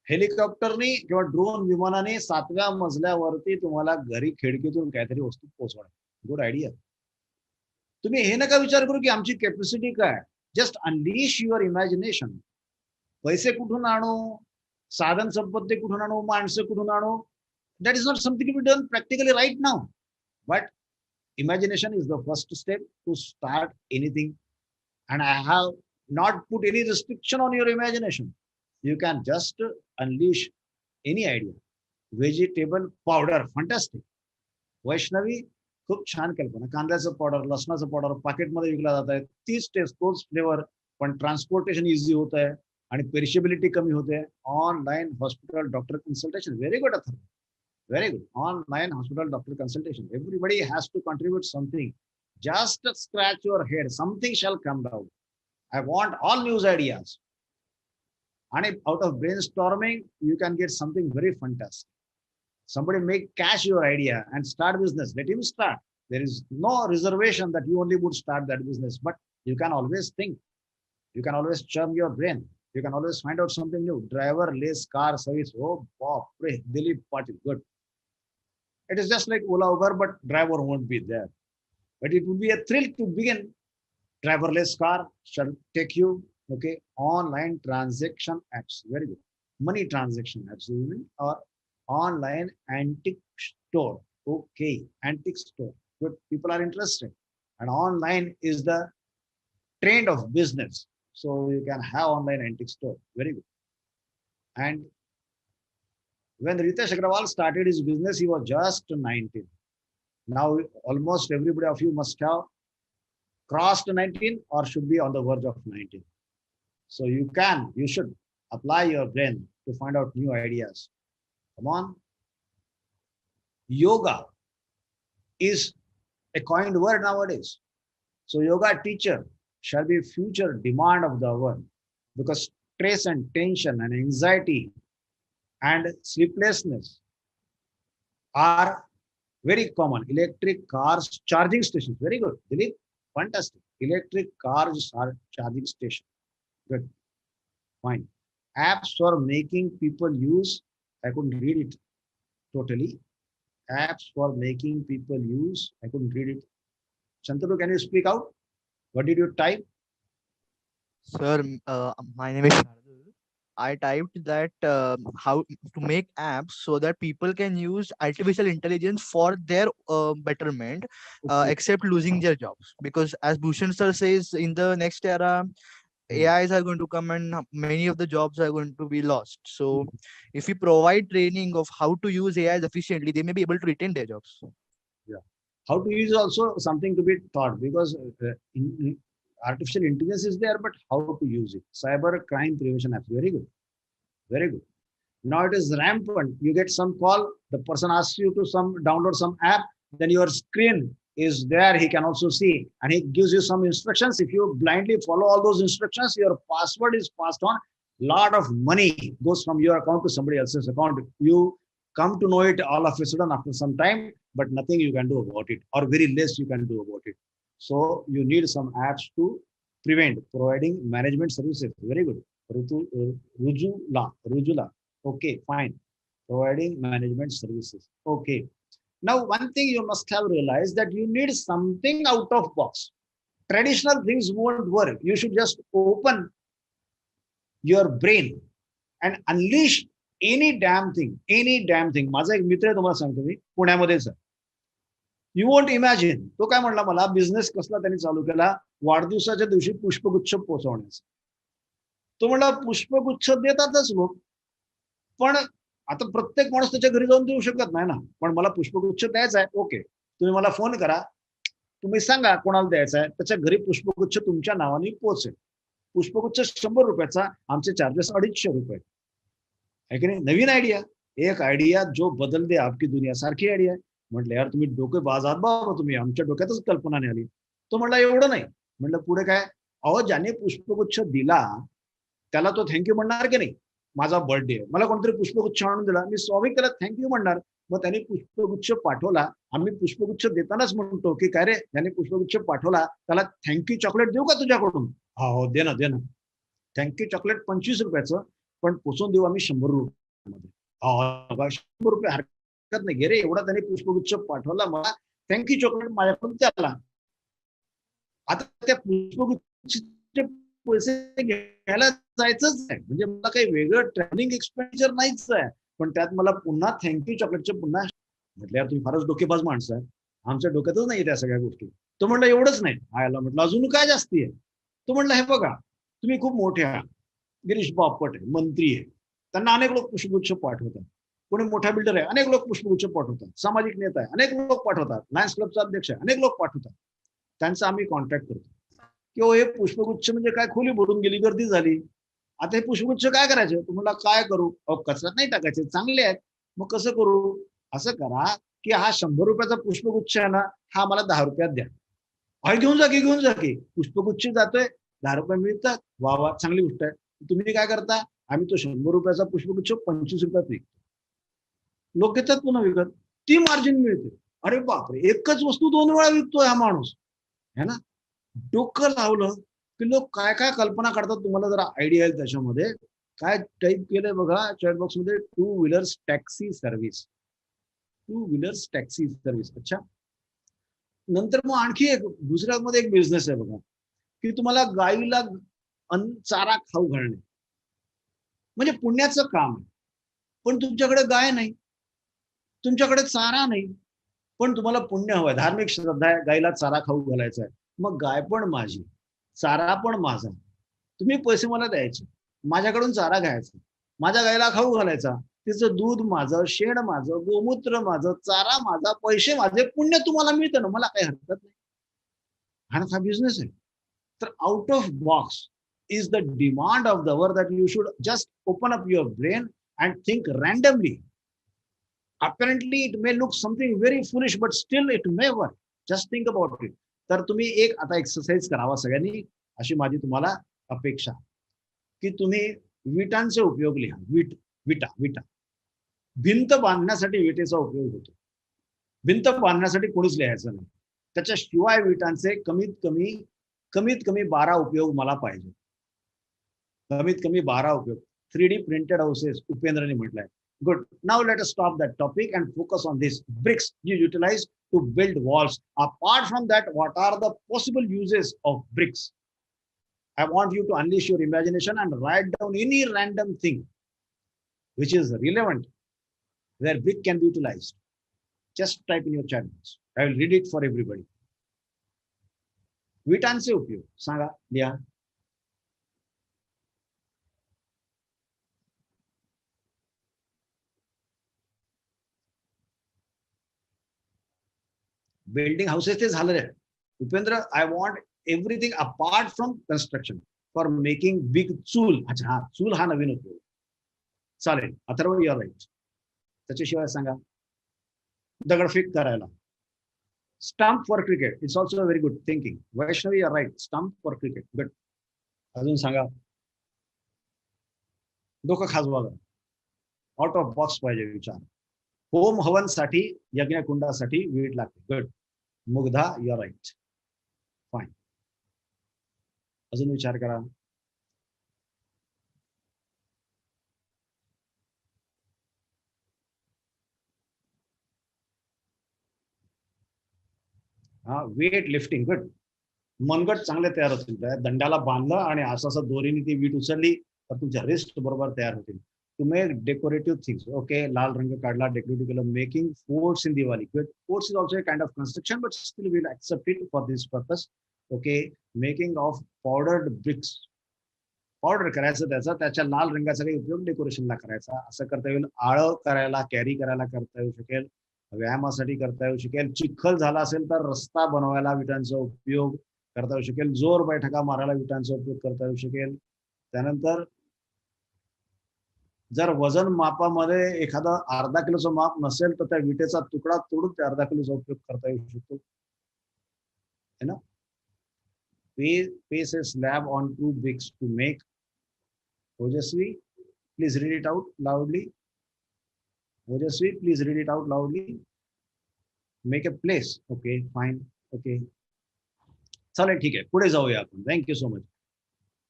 A: हेलिकॉप्टरनी किंवा ड्रोन विमानाने 7व्या मजल्यावरती तुम्हाला घरी खिडकीतून काहीतरी वस्तू पोहोचवणे. Good idea. तुम्ही हे नका विचार करू की आमची कॅपॅसिटी काय. Just unleash your imagination. पैसे कुठून आणू, साधन संपत्ती कुठून आणू, माणसं कुठून आणू, that is not something to be done practically right now. But imagination is the first step to start anything, and I have not put any restriction on your imagination. You can just unleash any idea. Vegetable powder, fantastic. Vaishnavi, खूप छान कल्पना. कांद्याचं पावडर, लसणाचं पावडर पाकिटमध्ये विकला जात आहे. तीच टेस्ट, तोच फ्लेवर, पण ट्रान्सपोर्टेशन इझी होत आहे आणि पेरिशेबिलिटी कमी होते. Online hospital doctor consultation. Very good other. Very good. Online hospital doctor consultation. Everybody has to contribute something. Just scratch your head. Something shall come down. I want all news ideas. And out of brainstorming, you can get something very fantastic. Somebody make cash your idea and start business. Let him start. There is no reservation that you only would start that business, but you can always think. You can always churn your brain. You can always find out something new. Driverless car service. Oh, Bob, Dilip Patil. Good. It is just like Ola Uber, but driver won't be there. But it would be a thrill to begin. Driverless car shall take you, okay, online transaction apps. Very good. Money transaction apps, or online antique store. Okay, antique store. Good. People are interested. And online is the trend of business. So you can have online antique store. Very good. And when Ritesh Agrawal started his business, he was just 19. Now, almost everybody of you must have crossed 19 or should be on the verge of 19. So you should apply your brain to find out new ideas. Come on. Yoga is a coined word nowadays. So yoga teacher shall be future demand of the hour, because stress and tension and anxiety and sleeplessness are very common. Electric cars charging stations. Very good. Dilip, fantastic. Electric cars are charging station. Good. Fine. Apps for making people use. I couldn't read it totally. Apps for making people use. I couldn't read it. Shantanu, can you speak out? What did you type?
G: Sir, my name is Shardul. I typed that how to make apps so that people can use artificial intelligence for their betterment,
A: Okay.
G: except losing their jobs. Because as Bhushan sir says, in the next era, AIs are going to come and many of the jobs are going to be lost. So if we provide training of how to use AIs efficiently, they may be able to retain their jobs.
A: Yeah. How to use also something to be taught, because artificial intelligence is there, but how to use it. Cyber crime prevention apps. Very good. Very good. Now it is rampant. You get some call, the person asks you to download some app, then your screen is there, he can also see, and he gives you some instructions. If you blindly follow all those instructions, your password is passed on. lot of money goes from your account to somebody else's account. You come to know it all of a sudden after some time, but nothing you can do about it, or very less you can do about it. So you need some apps to prevent providing management services. Very good. Rujula. Okay, fine. Providing management services. Okay. Now, one thing you must have realized that you need something out of box. Traditional things won't work. You should just open your brain and unleash any damn thing. माझा एक मित्र आहे, तुम्हाला सांगतो मी, पुण्यामध्येच आहे. You won't imagine. तो काय म्हणला मला, बिझनेस कसला त्यांनी चालू केला, वाढदिवसाच्या दिवशी पुष्पगुच्छ पोहोचवण्याचा. तो म्हणला पुष्पगुच्छ देतातच लोक, पण आता प्रत्येक माणूस त्याच्या घरी जाऊन देऊ शकत नाही ना. पण मला पुष्पगुच्छ द्यायचा आहे, ओके, तुम्ही मला फोन करा, तुम्ही सांगा कोणाला द्यायचा आहे, त्याच्या घरी पुष्पगुच्छ तुमच्या नावाने पोहोचेल. पुष्पगुच्छ 100 रुपयाचा, आमचे चार्जेस 250 रुपये आहे की नाही. नवीन आयडिया, एक आयडिया जो बदल दे आपकी दुनिया सारखी आयडिया आहे. म्हटलं यार तुम्ही डोके बाज आहात बाबा, तुम्ही आमच्या डोक्यातच कल्पना नाही आली. तो म्हणला एवढं नाही. म्हटलं पुढे काय. अहो, ज्याने पुष्पगुच्छ दिला त्याला तो थँक्यू म्हणणार की नाही. माझा बर्थडे आहे, मला कोणतरी पुष्पगुच्छ आणून दिला, मी स्वाभाविक त्याला थँक्यू म्हणणार. मग त्याने पुष्पगुच्छ पाठवला, आम्ही पुष्पगुच्छ देतानाच म्हणतो की काय रे, त्याने पुष्पगुच्छ पाठवला त्याला थँक्यू चॉकलेट देऊ का तुझ्याकडून. हो दे ना. थँक्यू चॉकलेट 25 रुपयाचं, पण पोचून देऊ आम्ही 100 रुपयामध्ये. 100 रुपये हरकत नाही, घे रे, एवढा त्याने पुष्पगुच्छ पाठवला, मला थँक्यू चॉकलेट माझ्याकडून त्याला. आता त्या पुष्पगुच्छ पैसे घ्यायला जायचंच आहे, म्हणजे मला काही वेगळं ट्रॅव्हलिंग एक्सपेंडिचर नाहीच आहे, पण त्यात मला पुन्हा थँक्यू चॉकलेटचे पुन्हा. म्हटलं यार तुम्ही फारच डोकेबाज माणसं आहे, आमच्या डोक्यातच नाही त्या सगळ्या गोष्टी. तो म्हटलं एवढंच नाही. आयला म्हटलं अजून काय जास्ती आहे. तो म्हटलं हे बघा, तुम्ही खूप मोठे आहात, गिरीश बापट आहे, मंत्री आहे, त्यांना अनेक लोक पुष्पगुच्छ पाठवतात. कोणी मोठा बिल्डर आहे, अनेक लोक पुष्पगुच्छ पाठवतात. सामाजिक नेता आहे, अनेक लोक पाठवतात. लायन्स क्लबचा अध्यक्ष आहे, अनेक लोक पाठवतात. त्यांचा आम्ही कॉन्टॅक्ट करतो की हे पुष्पगुच्छ म्हणजे काय, खोली भरून गेली, गर्दी झाली, आता हे पुष्पगुच्छ काय करायचे. तुम्हाला काय करू. कचऱ्यात नाही टाकायचे, चांगले आहेत. मग कसं करू. असं करा की हा 100 रुपयाचा पुष्पगुच्छ आहे ना, हा मला 10 रुपयात द्या. घेऊन जा की पुष्पगुच्छ जातोय, 10 रुपये मिळतात. वा, चांगली गोष्ट आहे. तुम्ही काय करता, आम्ही तो 100 रुपयाचा पुष्पगुच्छ 25 रुपयात विकतो. लोक घेतात पुन्हा विकत, ती मार्जिन मिळते. अरे बापरे, एकच वस्तू 2 वेळा विकतोय हा माणूस, है ना. डोकं लावलं की लोक काय काय कल्पना करतात, तुम्हाला जरा आयडिया येईल. त्याच्यामध्ये काय टाईप केलंय बघा चॅट बॉक्स मध्ये, 2 wheelers taxi service. 2 wheelers taxi service. अच्छा, नंतर मग आणखी एक गुजरातमध्ये एक बिझनेस आहे बघा, की तुम्हाला गाईला चारा खाऊ घालणे, म्हणजे पुण्याचं काम आहे. पण तुमच्याकडे गाय नाही, तुमच्याकडे चारा नाही, पण तुम्हाला पुण्य हवंय, धार्मिक श्रद्धा आहे, गाईला चारा खाऊ घालायचा आहे. मग गाय पण माझी, चारा पण माझा, तुम्ही पैसे मला द्यायचे, माझ्याकडून चारा घ्यायचा, माझ्या गायला खाऊ घालायचा, तिचं दूध माझं, शेण माझं, गोमूत्र माझं, चारा माझा, पैसे माझे, पुण्य तुम्हाला मिळतं ना, मला काही हरकत नाही. हा बिझनेस आहे. तर out of box is the demand of the hour, that you should just open up your brain and think randomly. Apparently it may look something very foolish, but still it may work. Just think about it. तर तुम्ही एक आता एक्सरसाइज करावा सगळ्यांनी, अशी माझी तुम्हाला अपेक्षा, की तुम्ही विटांचे उपयोग लिहा. विटा भिंत बांधण्यासाठी विटेचा उपयोग होतो. भिंत बांधण्यासाठी कोणीच लिहायचं नाही. त्याच्याशिवाय विटांचे कमीत कमी 12 उपयोग मला पाहिजे. कमीत कमी 12 उपयोग. 3D प्रिंटेड हाऊसेस उपेंद्रने म्हटलंय. Good. Now let us stop that topic and focus on this. Bricks you utilize to build walls. Apart from that, what are the possible uses of bricks? I want you to unleash your imagination and write down any random thing which is relevant where brick can be utilized. Just type in your chat box. I will read it for everybody. विटांचे उपयोग सांगा, लिहा. बिल्डिंग हाऊसेस ते झालं रे Upendra. I want everything apart from construction for making big चूल. अच्छा, हा चूल हा नवीन उपयोग चालेल. Atharva you are right. त्याच्याशिवाय सांगा, दगडफेक करायला. Stump for cricket, it's also very good thinking. Vaishnavi you are right, stump for cricket, good. अजून सांगा. डोकं खाजवावं, आउट ऑफ बॉक्स पाहिजे विचार. होम हवनसाठी यज्ञकुंडासाठी वीट लागते. Good. Mugdha, your right. Fine. अजून विचार करा. हा, वेट लिफ्टिंग. गुड. मनगट चांगले तयार होतील. त्या दंडाला बांधलं आणि असं असं दोरीने ती वीट उचलली तर तुमच्या रिस्ट बरोबर तयार होतील. To make decorative things. Okay, लाल रंग काढला, डेकोरेटिव्ह केलं. Making forts in Diwali. Good. Forts is also a kind of construction but still will accept it for this purpose. Okay. Making of powdered bricks. Powder करायचं त्याच्या लाल रंगाचा काही उपयोग डेकोरेशनला करायचा. असं करता येईल. आळं करायला, कॅरी करायला करता येऊ शकेल. व्यायामासाठी करता येऊ शकेल. चिखल झाला असेल तर रस्ता बनवायला विटांचा उपयोग करता येऊ शकेल. जोर बैठका मारायला विटांचा उपयोग करता येऊ शकेल. त्यानंतर जर वजन मापामध्ये एखादा अर्धा किलोचं माप नसेल तर त्या विटेचा तुकडा तोडून त्या अर्धा किलोचा उपयोग करता येऊ शकतो, है ना. Place a slab on 2 bricks to make. Ojasvi, please read it out loudly. Ojasvi, please read it out loudly. Make a place. Okay, fine. Okay. चालेल, ठीक आहे. पुढे जाऊया आपण. Thank you so much.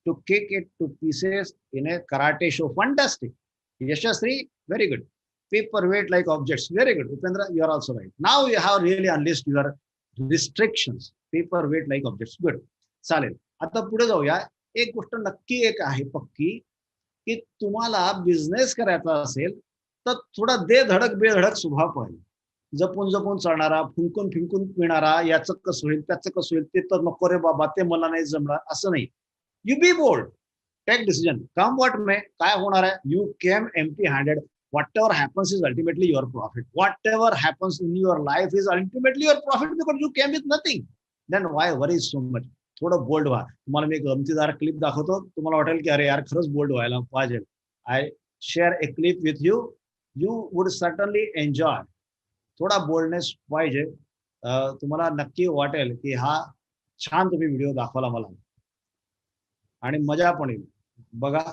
A: To kick it to pieces in a karate show. Fantastic. Yashasri, very good. Paperweight like objects. Very good. Upendra, you are also right. Now you have really unleashed your restrictions. Paperweight like objects. Good. चालेल. आता पुढे जाऊया. एक गोष्ट नक्की एक आहे पक्की, की तुम्हाला बिझनेस करायचा असेल तर थोडा दे धडक बेधडक स्वभाव पाहिजे. जपून जपून चालणारा, फुंकून फिंकून पिणारा, याचं कसं होईल त्याचं कसं होईल, ते तर नको रे बाबा, ते मला नाही जमणार, असं नाही. You be bold, take decision, come what may. काय होणार आहे? You came empty handed. Whatever happens is ultimately your profit. Whatever happens in your life is ultimately your profit because you came with nothing. Then why worry so much? थोडं बोल्ड व्हा. तुम्हाला मी एक गमतीदार क्लिप दाखवतो. तुम्हाला वाटेल की अरे यार खरंच बोल्ड व्हायला पाहिजे. I share A clip with you. You would certainly enjoy. थोडा बोल्डनेस पाहिजे. तुम्हाला नक्की वाटेल की हा छान तुम्ही व्हिडिओ दाखवला मला आणि मजा पण येईल. बघा.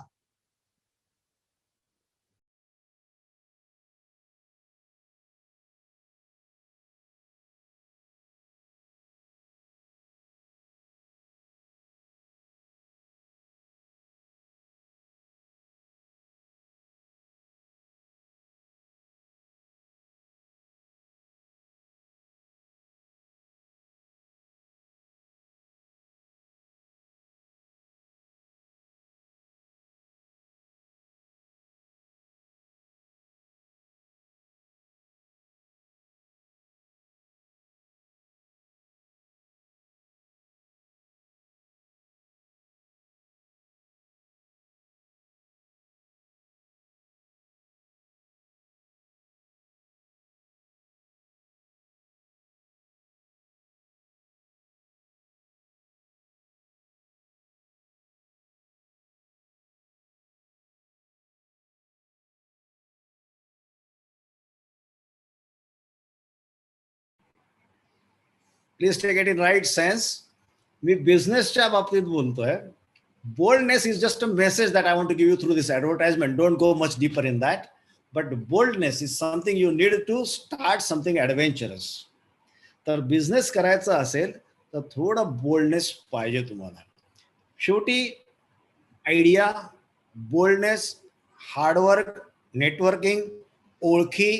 A: Please take it in right sense. मी बिझनेसच्या बाबतीत बोलतोय. Boldness is just a message that I want to give you through this advertisement. Don't go much deeper in that. But boldness is something you need to start something adventurous. तर बिझनेस करायचा असेल तर थोडं बोल्डनेस पाहिजे तुम्हाला. शेवटी आयडिया, बोल्डनेस, हार्डवर्क, नेटवर्किंग, ओळखी,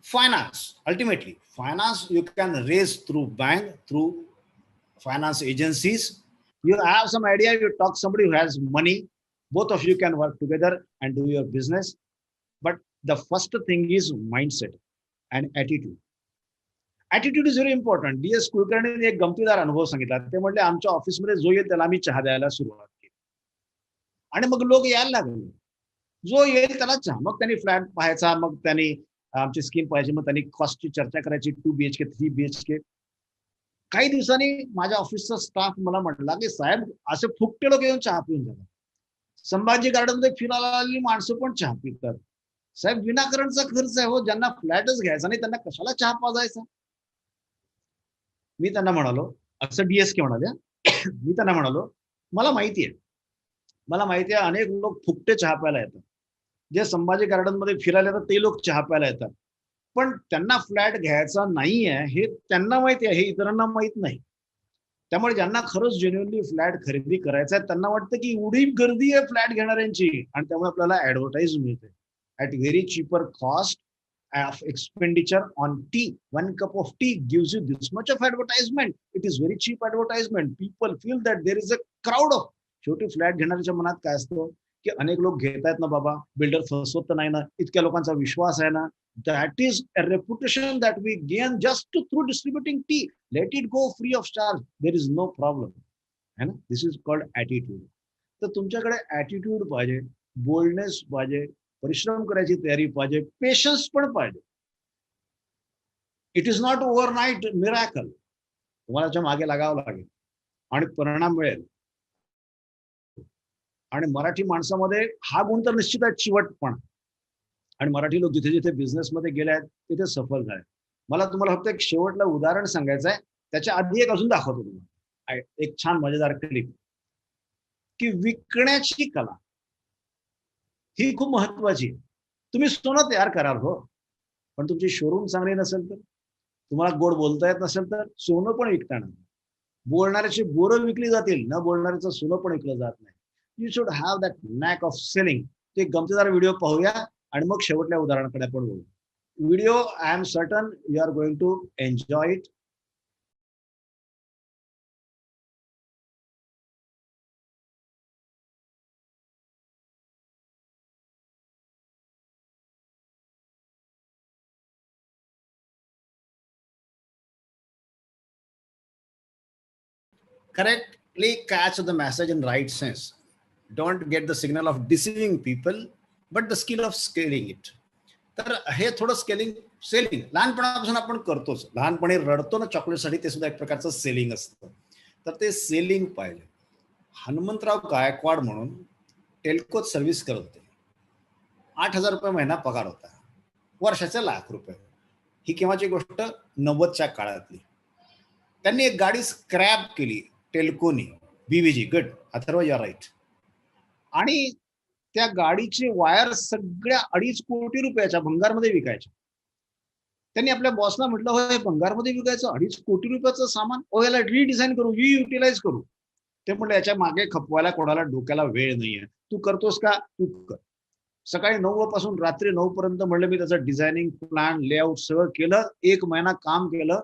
A: finance. Ultimately, finance you can raise through bank, through finance agencies. You have some idea, you talk somebody who has money, both of you can work together and do your business. But the first thing is mindset and attitude. Attitude is very important. DS कुलकर्णीने एक गमतीदार अनुभव सांगितला. ते म्हटले आमच्या ऑफिसमध्ये जो येईल त्याला आम्ही चहा द्यायला सुरुवात केली आणि मग लोक यायला लागले. जो येईल त्याला चहा. मग त्यांनी फ्लॅट पाहायचा, मग त्यांनी आमची स्कीम पाहिजे, मग त्यांनी कॉस्टची चर्चा करायची. 2 BHK 3 BHK. काही दिवसांनी माझ्या ऑफिसचा स्टाफ मला म्हटला की साहेब असे फुकटे लोक येऊन चहा पिऊन जातात. संभाजी गार्डनमध्ये फिरायला आलेली माणसं पण चहा पितात. साहेब विनाकारणचा खर्च आहे हो. ज्यांना फ्लॅटच घ्यायचा नाही त्यांना कशाला चहा पाजायचा. मी त्यांना म्हणालो, असं DSK म्हणाले, मी त्यांना म्हणालो मला माहिती आहे अनेक लोक फुकटे चहा प्यायला येतात. जे संभाजी गार्डन मध्ये फिरायला येतात ते लोक चहा प्यायला येतात, पण त्यांना फ्लॅट घ्यायचा नाहीये हे त्यांना माहिती आहे, हे इतरांना माहित नाही. त्यामुळे ज्यांना खरंच जेन्युअनली फ्लॅट खरेदी करायचा आहे त्यांना वाटतं की एवढी गर्दी आहे फ्लॅट घेणाऱ्यांची, आणि त्यामुळे आपल्याला ऍडव्हर्टाईज मिळते at very cheaper cost of expenditure on tea. One cup of tea gives you this much of advertisement. It is very cheap advertisement. People feel that there is a crowd of. शेवटी फ्लॅट घेणाऱ्याच्या मनात काय असतं की अनेक लोक घेत आहेत ना बाबा, बिल्डर फसवत तर नाही ना, इतक्या लोकांचा विश्वास आहे ना. That is a reputation that we gain just through distributing tea. Let it go free of charge. There is no problem. है ना? This is called attitude. तर तुमच्याकडे attitude पाहिजे, बोल्डनेस पाहिजे, परिश्रम करायची तयारी पाहिजे, पेशन्स पण पाहिजे. It is not overnight miracle. तुम्हाला त्याच्या मागे लागावं लागेल आणि परिणाम मिळेल. आणि मराठी माणसामध्ये हा गुण तर निश्चित आहे, चिवटपणा. आणि मराठी लोक जिथे जिथे बिझनेसमध्ये गेले आहेत तिथे सफल झाले. मला तुम्हाला फक्त एक शेवटला उदाहरण सांगायचं आहे, त्याच्या आधी एक अजून दाखवतो तुम्हाला, एक छान मजेदार क्लिप. की विकण्याची कला ही खूप महत्वाची. तुम्ही सोनं तयार कराल हो, पण तुमची शोरूम चांगली नसेल तर, तुम्हाला गोड बोलता येत नसेल तर सोनं पण विकता नाही. बोलणाऱ्याची बोरं विकली जातील, न बोलणाऱ्याचं सोनं पण विकलं जात नाही. You should have that knack of selling. ते गमतीदार व्हिडिओ पाहूया आणि मग शेवटल्या उदाहरणाकडे आपण बोलू. Video I am certain you are going to enjoy it. Correctly catch the message in right sense. Don't get the signal of deceiving people, but the skill of scaling it. तर हे थोडं सेलिंग लहानपणापासून आपण करतोच. लहानपणी रडतो ना चॉकलेटसाठी, ते सुद्धा एक प्रकारचं सेलिंग असतं. तर ते सेलिंग पाहिजे. हनुमंतराव गायकवाड म्हणून टेल्कोत सर्व्हिस करत होते. 8,000 रुपये महिना पगार होता, वर्षाचे ₹1,00,000. ही केव्हाची गोष्ट, 90च्या काळातली. त्यांनी एक गाडी स्क्रॅप केली टेल्कोनी, BVG. Good Atharva, you are right. आणि त्या गाडीचे वायर सगळ्या 2.5 कोटी रुपयाच्या भंगारमध्ये विकायच्या. त्यांनी आपल्या बॉसला म्हटलं, हो हे भंगारमध्ये विकायचं 2.5 कोटी रुपयाचं सामान, ओ याला रिडिझाईन करू, युटिलाइज करू. ते म्हटलं याच्या मागे खपवायला कोणाला डोक्याला वेळ नाहीये, तू करतोस का, तू कर. सकाळी 9 पासून रात्री 9 पर्यंत म्हणलं मी त्याचं डिझायनिंग, प्लॅन, लेआउट सगळं केलं. 1 महिना काम केलं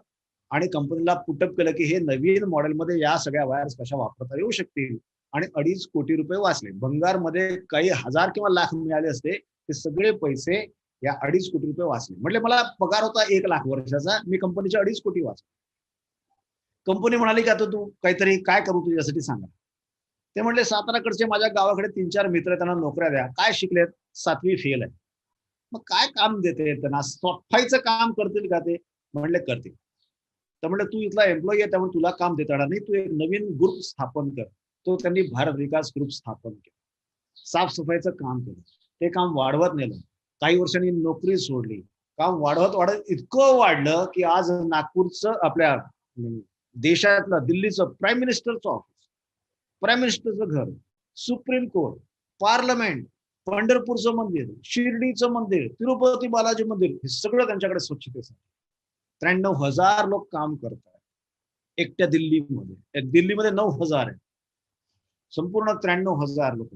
A: आणि कंपनीला पुटअप केलं की हे नवीन मॉडेलमध्ये या सगळ्या वायर्स कशा वापरता येऊ शकतील. आणि 2.5 कोटी रुपये वाचले. भंगारमध्ये काही हजार किंवा लाख मिळाले असते, ते सगळे पैसे या 2.5 कोटी रुपये वाचले. म्हटले मला पगार होता 1,00,000 वर्षाचा, मी कंपनीचे 2.5 कोटी वाचले. कंपनी म्हणाली की आता तू काहीतरी काय करू तुझ्यासाठी सांगा. ते म्हणले साताराकडचे माझ्या गावाकडे 3-4 मित्र, त्यांना नोकऱ्या द्या. काय शिकलेत, 7वी फेल आहे. मग काय काम देते त्यांना, सफाईचं काम करतील का ते, म्हणले करतील. तर म्हणलं तू इथला एम्प्लॉई आहे त्यामुळे तुला काम देता येणार नाही, तू एक नवीन ग्रुप स्थापन कर. तो त्यांनी भारत विकास ग्रुप स्थापन केलं. साफसफाईचं काम केलं. ते काम वाढवत नेलं. काही वर्षांनी नोकरी सोडली. काम वाढवत इतकं वाढलं की आज नागपूरचं, आपल्या देशातलं, दिल्लीचं प्राईम मिनिस्टरचं ऑफिस, प्राईम मिनिस्टरचं घर, सुप्रीम कोर्ट, पार्लमेंट, पंढरपूरचं मंदिर, शिर्डीचं मंदिर, तिरुपती बालाजी मंदिर, हे सगळं त्यांच्याकडे स्वच्छतेसाठी. 93,000 लोक काम करतात एकट्या दिल्लीमध्ये. दिल्लीमध्ये 9,000 आहे, संपूर्ण 93,000 लोक.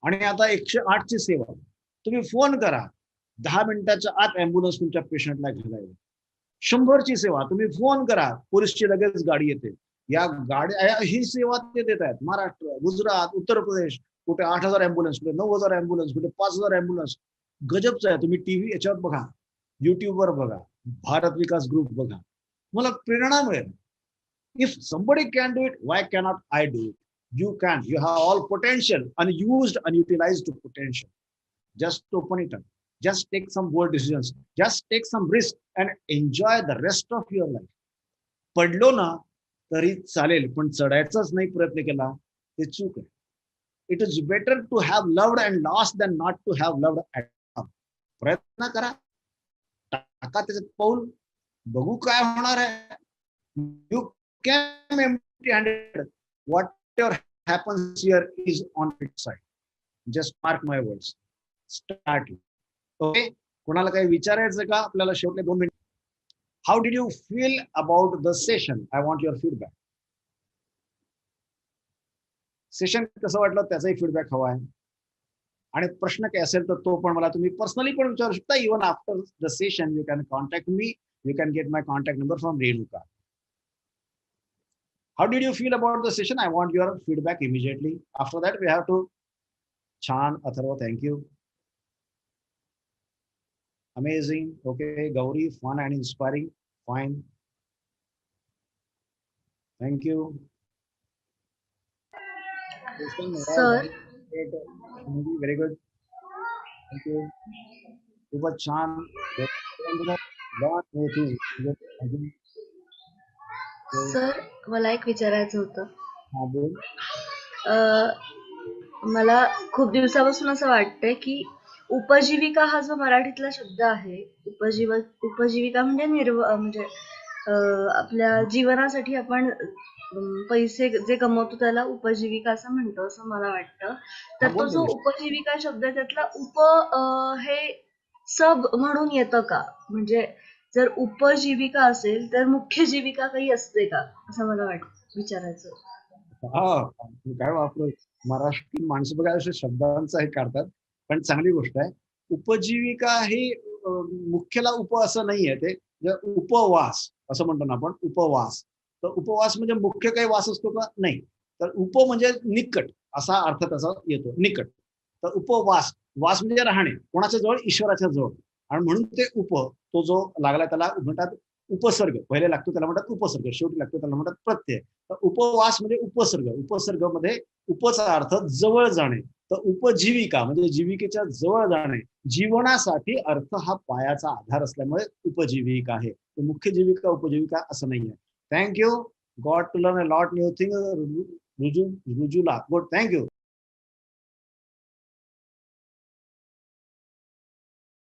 A: आणि आता 108ची सेवा. तुम्ही फोन करा, 10 मिनिटाच्या आत अँब्युलन्स तुमच्या पेशंटला घ्यायला येईल. 100ची सेवा, तुम्ही फोन करा, पोलिसची लगेच गाडी येते. या गाड्या, ही सेवा ते देत आहेत. महाराष्ट्र, गुजरात, उत्तर प्रदेश, कुठे 8,000 अँब्युलन्स, कुठे 9,000 अँब्युलन्स, कुठे 5,000 अँब्युलन्स. गजबचं आहे. तुम्ही टीव्ही याच्यावर बघा, युट्यूबवर बघा, भारत विकास ग्रुप बघा, मला प्रेरणा मिळेल. If somebody can do it, why cannot I do it? You can. You have all potential, unused, unutilized potential. Just open it up. Just take some bold decisions. Just take some risk and enjoy the rest of your life. पडलो ना तरी चालेल, पण चढायचाच नाही प्रयत्न केला ते चूक आहे. It is better to have loved and lost than not to have loved at all. प्रयत्न करा, टाका त्याच्यात पाऊल, बघू काय होणार आहे. You can empty handed. Whatever happens here is on its side. Just mark my words. Start. Okay, कोणाला काही विचारायचं का आपल्याला शेवटले 2 minute? How did you feel about the session? I want your feedback. Session कसं वाटलं त्याचाही फीडबॅक हवा आहे. आणि प्रश्न काय असेल तर तो पण मला तुम्ही पर्सनली पण विचारू शकता. Even after the session you can contact me. You can get my contact number from Renuka. How did you feel about the session? I want your feedback immediately. After that, we have to Chan, Atharva, thank you. Amazing. Okay, Gauri, fun and inspiring. Fine. Thank you.
C: Sir.
A: Very good. Thank you. Super Chan.
C: Sir मला एक विचारायचं होतं.
A: हा, बोल.
C: मला खूप दिवसापासून असं वाटतंय की उपजीविका हा जो मराठीतला शब्द आहे, उपजीविका म्हणजे आपल्या जीवनासाठी आपण पैसे जे कमवतो त्याला उपजीविका असं म्हणतो असं मला वाटतं. तर तो जो उपजीविका शब्द आहे त्यातला हे सब म्हणून येतं का? म्हणजे जर उपजीविका असेल तर मुख्य जीविका काही असते का असं मला विचारायचं.
A: काय वापरू मराठी माणसं बघा असे शब्दांचा हे काढतात, पण चांगली गोष्ट आहे. उपजीविका ही मुख्यला उप असं नाहीये, ते उपवास असं म्हणतो ना आपण, उपवास. तर उपवास म्हणजे मुख्य काही वास असतो का? नाही. तर उप म्हणजे निकट असा अर्थ त्याचा येतो, निकट. तर उपवास, वास म्हणजे राहणे कोणाच्या जवळ? ईश्वराच्या जवळ. आणि म्हणून ते तो जो लागला त्याला म्हणतात उपसर्ग. पहिले लागतो त्याला म्हणतात उपसर्ग, शेवटी लागतो त्याला म्हणतात प्रत्यय. तर उपवास म्हणजे उपसर्ग. उपसर्ग मध्ये उपचा अर्थ जवळ जाणे. तर उपजीविका म्हणजे जीविकेच्या जवळ जाणे. जीवनासाठी अर्थ हा पायाचा आधार असल्यामुळे उपजीविका आहे. मुख्य जीविका उपजीविका असं नाहीये. Thank you. Got to learn a lot new thing. Rujula good. Thank you.